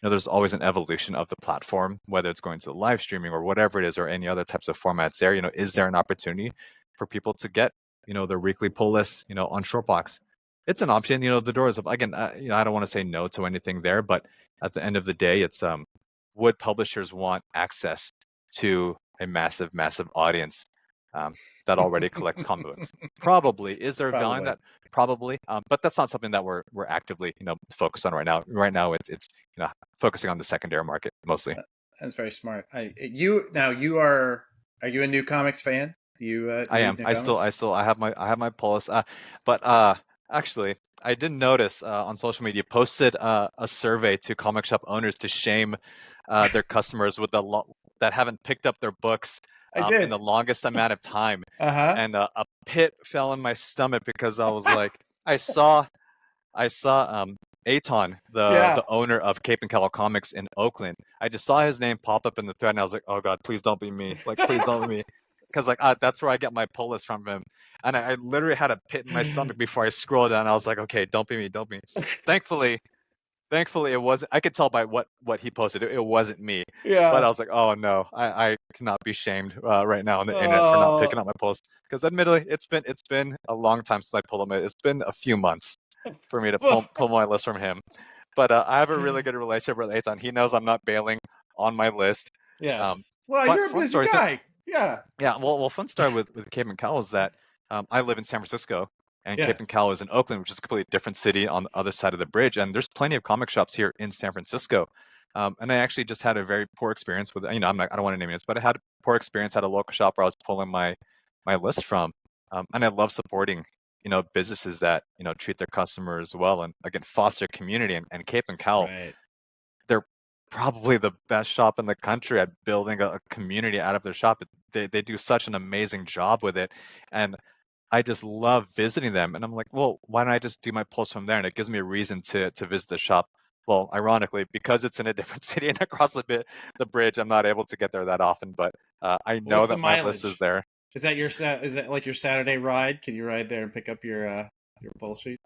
S1: there's always an evolution of the platform, whether it's going to live streaming or whatever it is, or any other types of formats there. Is there an opportunity for people to get, their weekly pull lists, on Shortbox? It's an option. The door is up. Again, I don't want to say no to anything there, but at the end of the day, it's would publishers want access to a massive, massive audience that already collects comic books? Probably. Is there value in
S2: Probably.
S1: that? Probably. But that's not something that we're actively, focused on right now. Right now, it's focusing on the secondary market mostly.
S2: That's very smart. Are you a new comics fan? Do you
S1: I
S2: read
S1: am.
S2: new
S1: I
S2: comics?
S1: still I have my pulse. But actually, I did notice on social media posted a survey to comic shop owners to shame their customers with that haven't picked up their books
S2: I
S1: in
S2: did.
S1: the longest amount of time,
S2: Uh-huh.
S1: and a pit fell in my stomach because I was like, I saw Aton, the
S2: Yeah.
S1: owner of Cape and Cowell Comics in Oakland. I just saw his name pop up in the thread, and I was like, "Oh God, please don't be me! Like, please don't be me!" Because that's where I get my pull list from him. And I literally had a pit in my stomach before I scrolled down. I was like, "Okay, don't be me, don't be me." Thankfully, thankfully, it wasn't. I could tell by what he posted. It wasn't me. But I
S2: Yeah.
S1: was like, "Oh no, I cannot be shamed right now on the internet for not
S2: Oh.
S1: picking up my post." Because admittedly, it's been a long time since I pulled him. It's been a few months for me to pull my list from him. But I have a really good relationship with Eitan. He knows I'm not bailing on my list. Um,
S2: Yes. Well,
S1: fun
S2: you're a
S1: fun
S2: busy
S1: story.
S2: guy. Yeah.
S1: Yeah, well, fun story with Cape and Cal is that I live in San Francisco, and
S2: Yeah.
S1: Cape and Cal is in Oakland, which is a completely different city on the other side of the bridge. And there's plenty of comic shops here in San Francisco. And I actually just had a very poor experience with, I don't want to name names, but I had a poor experience at a local shop where I was pulling my list from. And I love supporting, businesses that, treat their customers well and again foster community. And Cape and Cal,
S2: Right.
S1: they're probably the best shop in the country at building a community out of their shop. They do such an amazing job with it, and I just love visiting them. And I'm like, well, why don't I just do my pulse from there? And it gives me a reason to visit the shop. Well, ironically, because it's in a different city and across the bridge, I'm not able to get there that often. But I know
S2: What's the
S1: that my list is
S2: mileage?
S1: there.
S2: Is that is that like your Saturday ride? Can you ride there and pick up your pull sheet?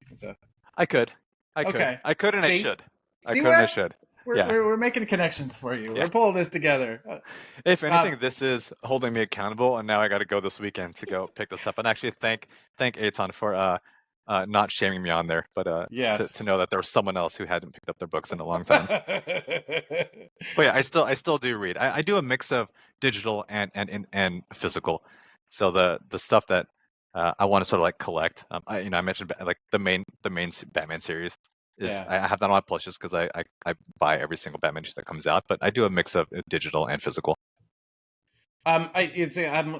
S1: I could,
S2: Okay.
S1: I could, and I
S2: See?
S1: should. I
S2: See
S1: could and I
S2: what?
S1: should.
S2: We're,
S1: Yeah,
S2: we're, we're making connections for you.
S1: yeah.
S2: We're pulling this together.
S1: If
S2: Um,
S1: anything, this is holding me accountable, and now I got to go this weekend to go pick this up. And actually, thank Aton for not shaming me on there, but to
S2: yes.
S1: know that there was someone else who hadn't picked up their books in a long time. But yeah, I still do read. I do a mix of digital and physical. So the stuff that I want to sort of like collect. I mentioned like the main Batman series is
S2: Yeah.
S1: I have that on my plush just because I buy every single Batman issue that comes out. But I do a mix of digital and physical.
S2: I'm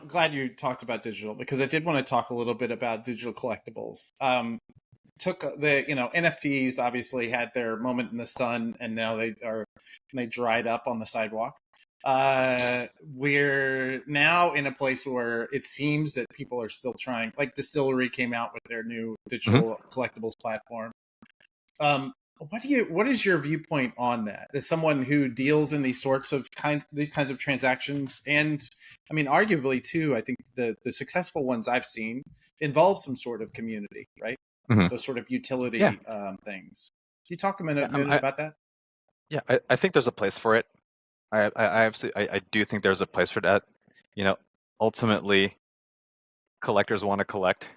S2: glad you talked about digital because I did want to talk a little bit about digital collectibles. Took the NFTs obviously had their moment in the sun, and now they dried up on the sidewalk. We're now in a place where it seems that people are still trying. Like Distillery came out with their new
S1: Hmm.
S2: digital collectibles platform. Um, What is your viewpoint on that? As someone who deals in these kinds of transactions, and I mean, arguably too, I think the successful ones I've seen involve some sort of community, right?
S1: Hmm.
S2: Those sort of
S1: Yeah,
S2: utility things. Can you talk a
S1: yeah,
S2: minute about that?
S1: yeah. I think there's a place for it. I absolutely, I do think there's a place for that. You know, ultimately, collectors want to collect.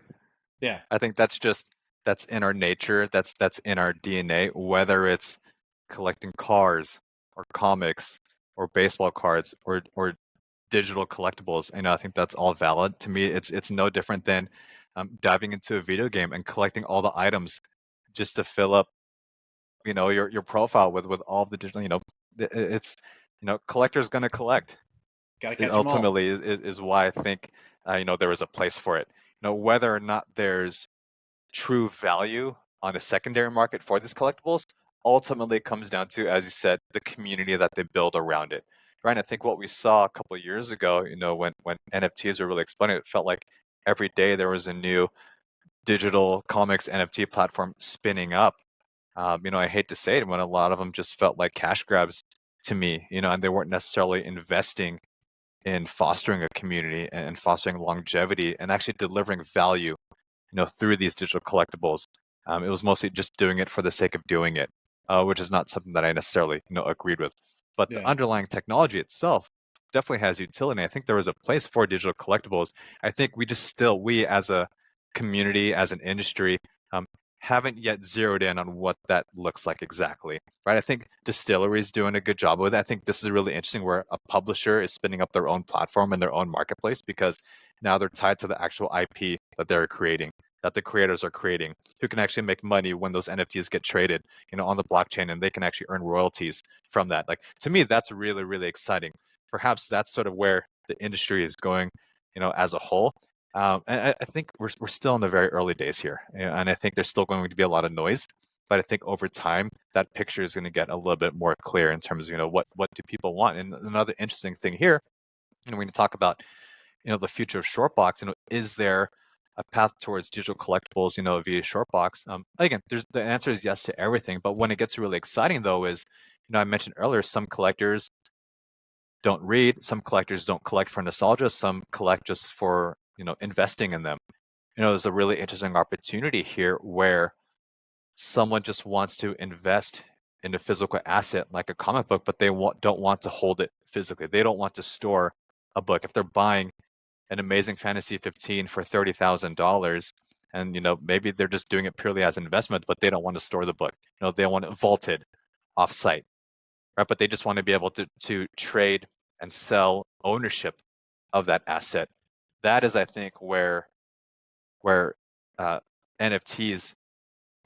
S2: Yeah,
S1: I think that's in our nature. That's in our DNA. Whether it's collecting cars or comics or baseball cards or digital collectibles, I think that's all valid. To me, it's no different than diving into a video game and collecting all the items just to fill up, your profile with all of the digital. It's collector's gonna collect.
S2: got to
S1: It
S2: catch them all.
S1: ultimately is why I think there is a place for it. Whether or not there's true value on a secondary market for these collectibles ultimately comes down to, as you said, the community that they build around it. Right. And I think what we saw a couple of years ago, when NFTs were really exploding, it felt like every day there was a new digital comics NFT platform spinning up. I hate to say it when a lot of them just felt like cash grabs to me, and they weren't necessarily investing in fostering a community and fostering longevity and actually delivering value through these digital collectibles. It was mostly just doing it for the sake of doing it, which is not something that I necessarily, agreed with. But the
S2: Yeah,
S1: underlying technology itself definitely has utility. I think there is a place for digital collectibles. I think we as a community, as an industry, um, haven't yet zeroed in on what that looks like exactly, right? I think distilleries doing a good job with it. I think this is really interesting where a publisher is spinning up their own platform and their own marketplace because now they're tied to the actual IP that they're creating, that the creators are creating, who can actually make money when those NFTs get traded, on the blockchain, and they can actually earn royalties from that. Like to me, that's really, really exciting. Perhaps that's sort of where the industry is going, as a whole. And I think we're still in the very early days here, and I think there's still going to be a lot of noise. But I think over time, that picture is going to get a little bit more clear in terms of what do people want. And another interesting thing here, when you talk about the future of shortbox, is there a path towards digital collectibles, via shortbox? Again, the answer is yes to everything. But when it gets really exciting, though, is I mentioned earlier, some collectors don't read, some collectors don't collect for nostalgia, some collect just for investing in them. There's a really interesting opportunity here where someone just wants to invest in a physical asset like a comic book, but they don't want to hold it physically. They don't want to store a book. If they're buying an Amazing Fantasy 15 for $30,000, and maybe they're just doing it purely as an investment, but they don't want to store the book. They want it vaulted off-site, right? But they just want to be able to trade and sell ownership of that asset. That is, I think, where uh, NFTs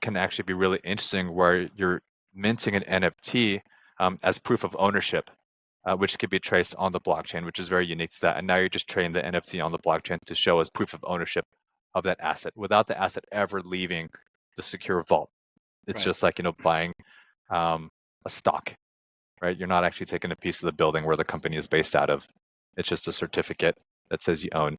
S1: can actually be really interesting, where you're minting an NFT as proof of ownership, which could be traced on the blockchain, which is very unique to that. And now you're just trading the NFT on the blockchain to show as proof of ownership of that asset without the asset ever leaving the secure vault. It's
S2: right.
S1: just like, buying a stock, right? You're not actually taking a piece of the building where the company is based out of. It's just a certificate that says you own,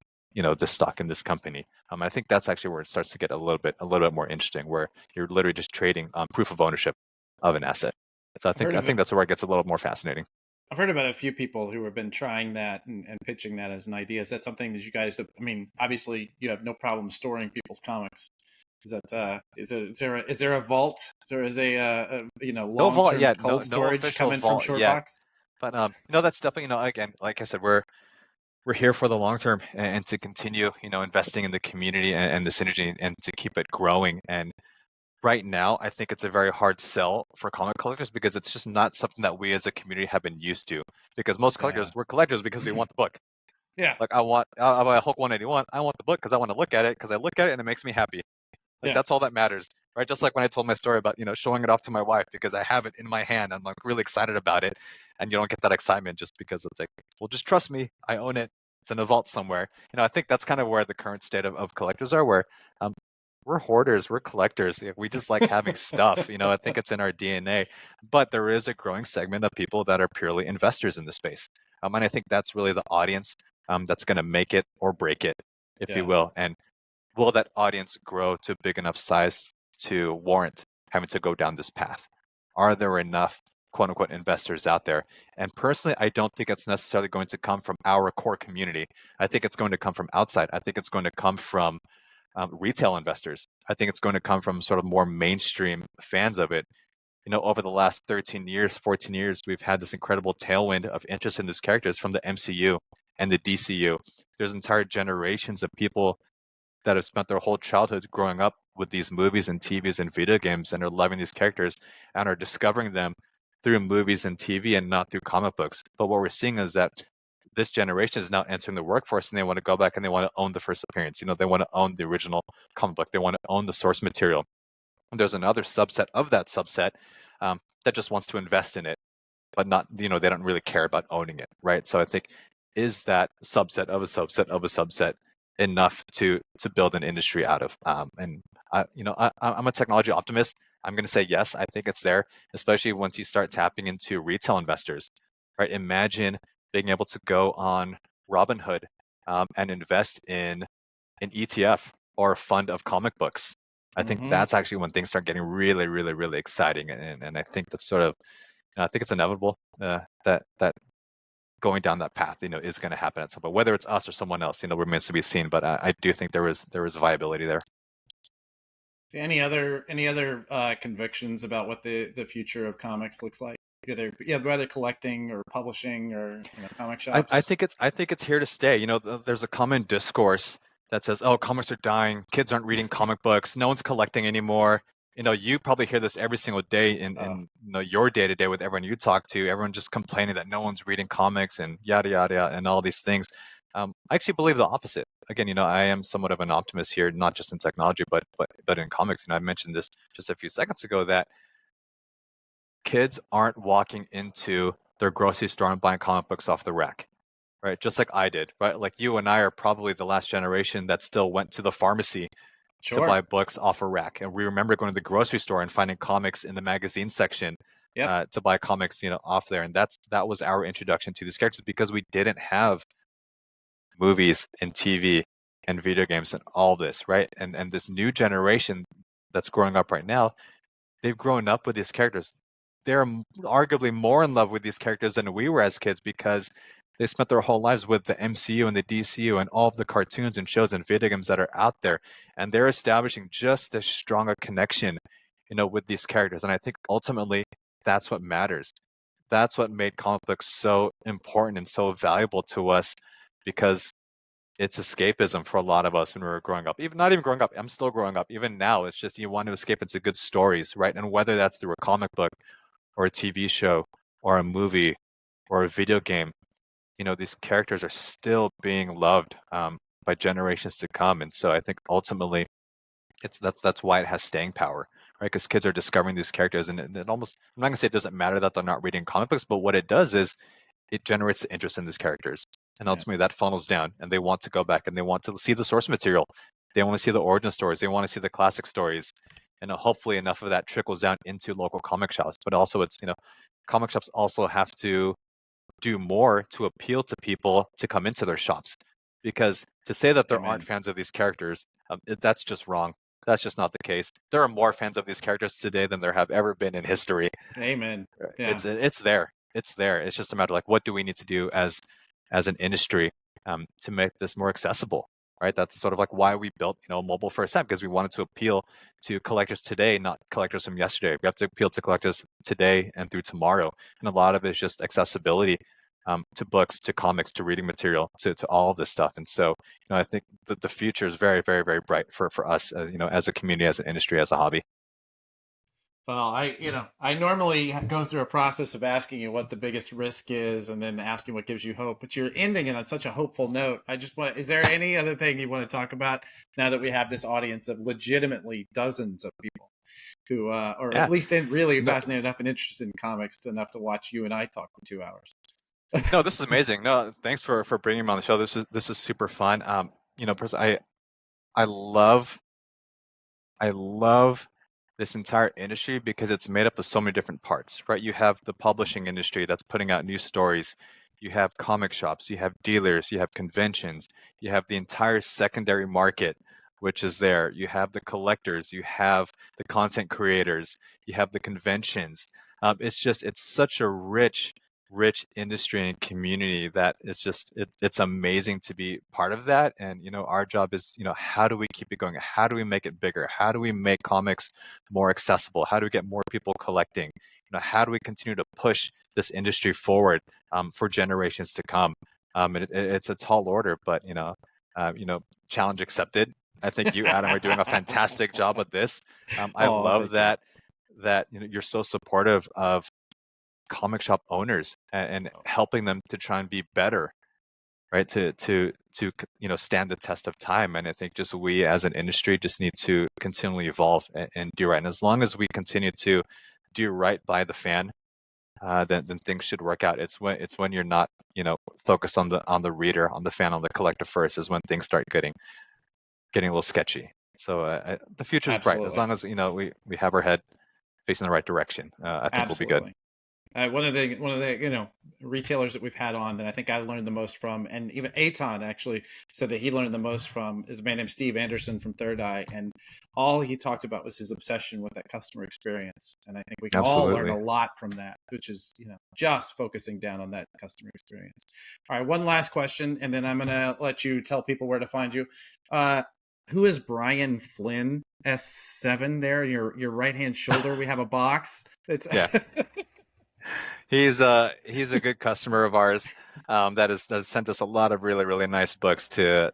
S1: this stock in this company. I think that's actually where it starts to get a little bit more interesting, where you're literally just trading proof of ownership of an asset. So I
S2: I've
S1: think
S2: heard
S1: I
S2: of it.
S1: think that's where it gets a little more fascinating.
S2: I've heard about a few people who have been trying that and pitching that as an idea. Is that something that you guys have? I mean, obviously, you have no problem storing people's comics. Is there a vault? Is there
S1: No
S2: long
S1: vault
S2: term
S1: yet.
S2: cold
S1: No
S2: storage
S1: official
S2: coming from
S1: vault yet.
S2: Shortbox?
S1: But that's definitely, again, like I said, we're here for the long term and to continue, investing in the community and the synergy and to keep it growing. And right now, I think it's a very hard sell for comic collectors because it's just not something that we as a community have been used to. Because most
S2: Yeah,
S1: collectors, we're collectors because we want the book.
S2: yeah,
S1: Like I buy a Hulk 181. I want the book because I want to look at it because I look at it and it makes me happy. Like
S2: yeah,
S1: that's all that matters, right? Just like when I told my story about showing it off to my wife because I have it in my hand. I'm like really excited about it, and you don't get that excitement just because it's like, well, just trust me, I own it. It's in a vault somewhere. I think that's kind of where the current state of collectors are, where um, we're hoarders, we're collectors. We just like having stuff. I think it's in our DNA. But there is a growing segment of people that are purely investors in the space, and I think that's really the audience that's going to make it or break it, if you
S2: yeah.
S1: will. And will that audience grow to a big enough size to warrant having to go down this path? Are there enough quote unquote investors out there? And personally, I don't think it's necessarily going to come from our core community. I think it's going to come from outside. I think it's going to come from retail investors. I think it's going to come from sort of more mainstream fans of it. Over the last 13 years, 14 years, we've had this incredible tailwind of interest in these characters from the MCU and the DCU. There's entire generations of people that have spent their whole childhoods growing up with these movies and TVs and video games and are loving these characters and are discovering them through movies and TV and not through comic books. But what we're seeing is that this generation is now entering the workforce and they want to go back and they want to own the first appearance. They want to own the original comic book. They want to own the source material. And there's another subset of that subset that just wants to invest in it, but not, they don't really care about owning it, right? So I think, is that subset of a subset of a subset enough to build an industry out of? And I'm a technology optimist. I'm going to say yes. I think it's there, especially once you start tapping into retail investors, right? Imagine being able to go on Robinhood and invest in an ETF or a fund of comic books. I think that's actually when things start getting really, really, really exciting, and I think that's sort of, I think it's inevitable that going down that path, is going to happen at some point. Whether it's us or someone else, remains to be seen. But I do think there is viability there.
S2: Any other convictions about what the future of comics looks like? Whether collecting or publishing or comic shops.
S1: I think it's here to stay. There's a common discourse that says, "Oh, comics are dying. Kids aren't reading comic books. No one's collecting anymore." You probably hear this every single day in your day to day with everyone you talk to. Everyone just complaining that no one's reading comics and yada yada yada and all these things. I actually believe the opposite. Again, I am somewhat of an optimist here, not just in technology, but in comics. I mentioned this just a few seconds ago that kids aren't walking into their grocery store and buying comic books off the rack, right? Just like I did, right? Like you and I are probably the last generation that still went to the pharmacy to buy books off a rack. And we remember going to the grocery store and finding comics in the magazine section to buy comics, off there. And that was our introduction to these characters because we didn't have movies and TV and video games and all this, right? And this new generation that's growing up right now, they've grown up with these characters. They're arguably more in love with these characters than we were as kids because they spent their whole lives with the MCU and the DCU and all of the cartoons and shows and video games that are out there. And they're establishing just as strong a connection, with these characters. And I think ultimately that's what matters. That's what made comic books so important and so valuable to us because it's escapism for a lot of us when we were growing up. Even not even growing up, I'm still growing up. Even now, it's just you want to escape into good stories, right? And whether that's through a comic book or a TV show or a movie or a video game, these characters are still being loved by generations to come. And so I think ultimately that's why it has staying power, right? Because kids are discovering these characters and it almost, I'm not gonna say it doesn't matter that they're not reading comic books, but what it does is it generates the interest in these characters. And ultimately that funnels down and they want to go back and they want to see the source material. They want to see the origin stories. They want to see the classic stories. And hopefully enough of that trickles down into local comic shops. But also it's, comic shops also have to do more to appeal to people to come into their shops. Because to say that there aren't fans of these characters, that's just wrong. That's just not the case. There are more fans of these characters today than there have ever been in history.
S2: Amen. Yeah.
S1: It's there. It's there. It's just a matter of like, what do we need to do as an industry to make this more accessible, right? That's sort of like why we built, a mobile first app, because we wanted to appeal to collectors today, not collectors from yesterday. We have to appeal to collectors today and through tomorrow. And a lot of it is just accessibility to books, to comics, to reading material, to all of this stuff. And so, I think that the future is very, very, very bright for us, as a community, as an industry, as a hobby.
S2: Well, I normally go through a process of asking you what the biggest risk is and then asking what gives you hope, but you're ending it on such a hopeful note. Is there any other thing you want to talk about now that we have this audience of legitimately dozens of people who, at least really fascinated enough and interested in comics enough to watch you and I talk for 2 hours?
S1: No, this is amazing. No, thanks for bringing me on the show. This is super fun. Personally, I love this entire industry because it's made up of so many different parts, right? You have the publishing industry that's putting out new stories. You have comic shops, you have dealers, you have conventions, you have the entire secondary market which is there. You have the collectors, you have the content creators, you have the conventions. It's such a rich industry and community that it's amazing to be part of that. And our job is, how do we keep it going? How do we make it bigger? How do we make comics more accessible? How do we get more people collecting? How do we continue to push this industry forward for generations to come? It's a tall order, but challenge accepted. I think you, Adam, are doing a fantastic job at this. I love that you're so supportive of comic shop owners and helping them to try and be better, right? To stand the test of time. And I think just we as an industry just need to continually evolve and do right. And as long as we continue to do right by the fan, then things should work out. It's when you're not focused on the reader, on the fan, on the collector first, is when things start getting a little sketchy. So the future's bright as long as we have our head facing the right direction. I think we'll be good.
S2: One of the retailers that we've had on that I think I learned the most from, and even Aton actually said that he learned the most from, is a man named Steve Anderson from Third Eye, and all he talked about was his obsession with that customer experience. And I think we can all learn a lot from that, which is just focusing down on that customer experience. All right, one last question, and then I'm gonna let you tell people where to find you. Who is Brian Flynn S7 there? Your right hand shoulder. We have a box.
S1: Yeah. He's a good customer of ours that has sent us a lot of really, really nice books to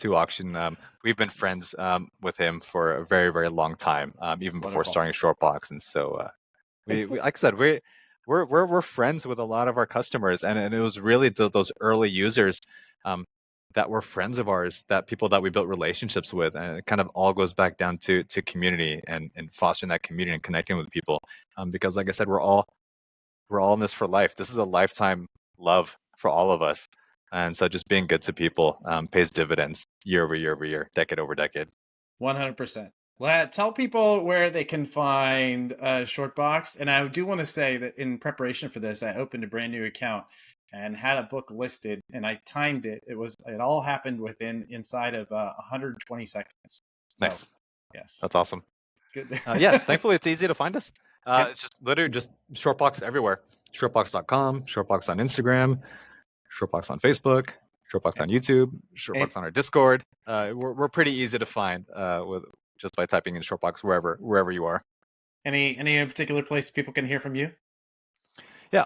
S1: auction. We've been friends with him for a very, very long time, even before starting Shortbox. And so we like I said, we're friends with a lot of our customers, and it was really those early users that were friends of ours, that people that we built relationships with, and it kind of all goes back down to community and fostering that community and connecting with people. Because like I said, we're all in this for life. This is a lifetime love for all of us. And so just being good to people pays dividends year over year over year, decade over decade.
S2: 100%. Tell people where they can find Shortbox. And I do want to say that in preparation for this, I opened a brand new account and had a book listed, and I timed it. It all happened inside of 120 seconds. So,
S1: nice.
S2: Yes.
S1: That's awesome.
S2: Good.
S1: Yeah. Thankfully, it's easy to find us. It's just literally just Shortbox everywhere. Shortbox.com, Shortbox on Instagram, Shortbox on Facebook, Shortbox on YouTube, Shortbox on our Discord. We're pretty easy to find with just by typing in Shortbox wherever you are.
S2: Any particular place people can hear from you?
S1: Yeah,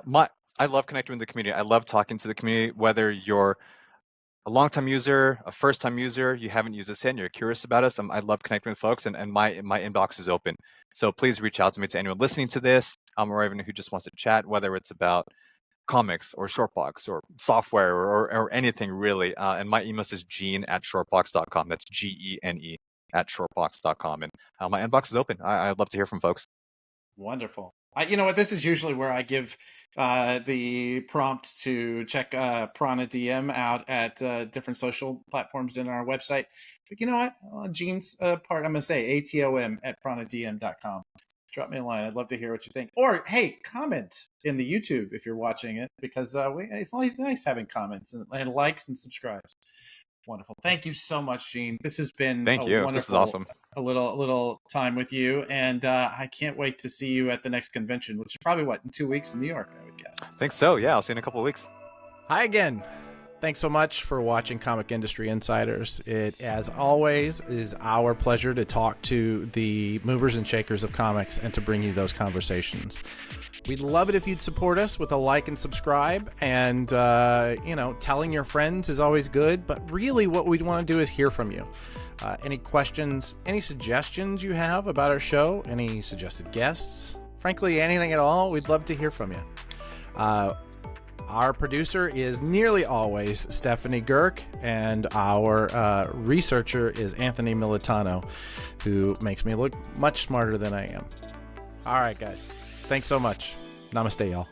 S1: I love connecting with the community. I love talking to the community, whether you're a long-time user, a first-time user, you haven't used us yet, and you're curious about us. I love connecting with folks, and my inbox is open. So please reach out to me, to anyone listening to this, or even who just wants to chat, whether it's about comics or Shortbox or software or anything really. And my email is gene@shortbox.com. That's GENE @shortbox.com. And my inbox is open. I'd love to hear from folks.
S2: Wonderful. You know what? This is usually where I give the prompt to check Prana DM out at different social platforms in our website. But you know what? On Gene's part, I'm going to say atom@pranadm.com. Drop me a line. I'd love to hear what you think. Or, hey, comment in the YouTube if you're watching it, because it's always nice having comments and likes and subscribes. Wonderful. Thank you so much, Gene. This has been wonderful.
S1: This is awesome.
S2: A little time with you, and I can't wait to see you at the next convention, which is probably in 2 weeks in New York, I would guess.
S1: I think so. Yeah, I'll see you in a couple of weeks.
S3: Hi again. Thanks so much for watching Comic Industry Insiders. It, as always, is our pleasure to talk to the movers and shakers of comics and to bring you those conversations. We'd love it if you'd support us with a like and subscribe, and telling your friends is always good, but really what we'd want to do is hear from you. Any questions, any suggestions you have about our show, any suggested guests, frankly, anything at all, we'd love to hear from you. Our producer is nearly always Stephanie Gerk, and our researcher is Anthony Militano, who makes me look much smarter than I am. All right, guys. Thanks so much. Namaste, y'all.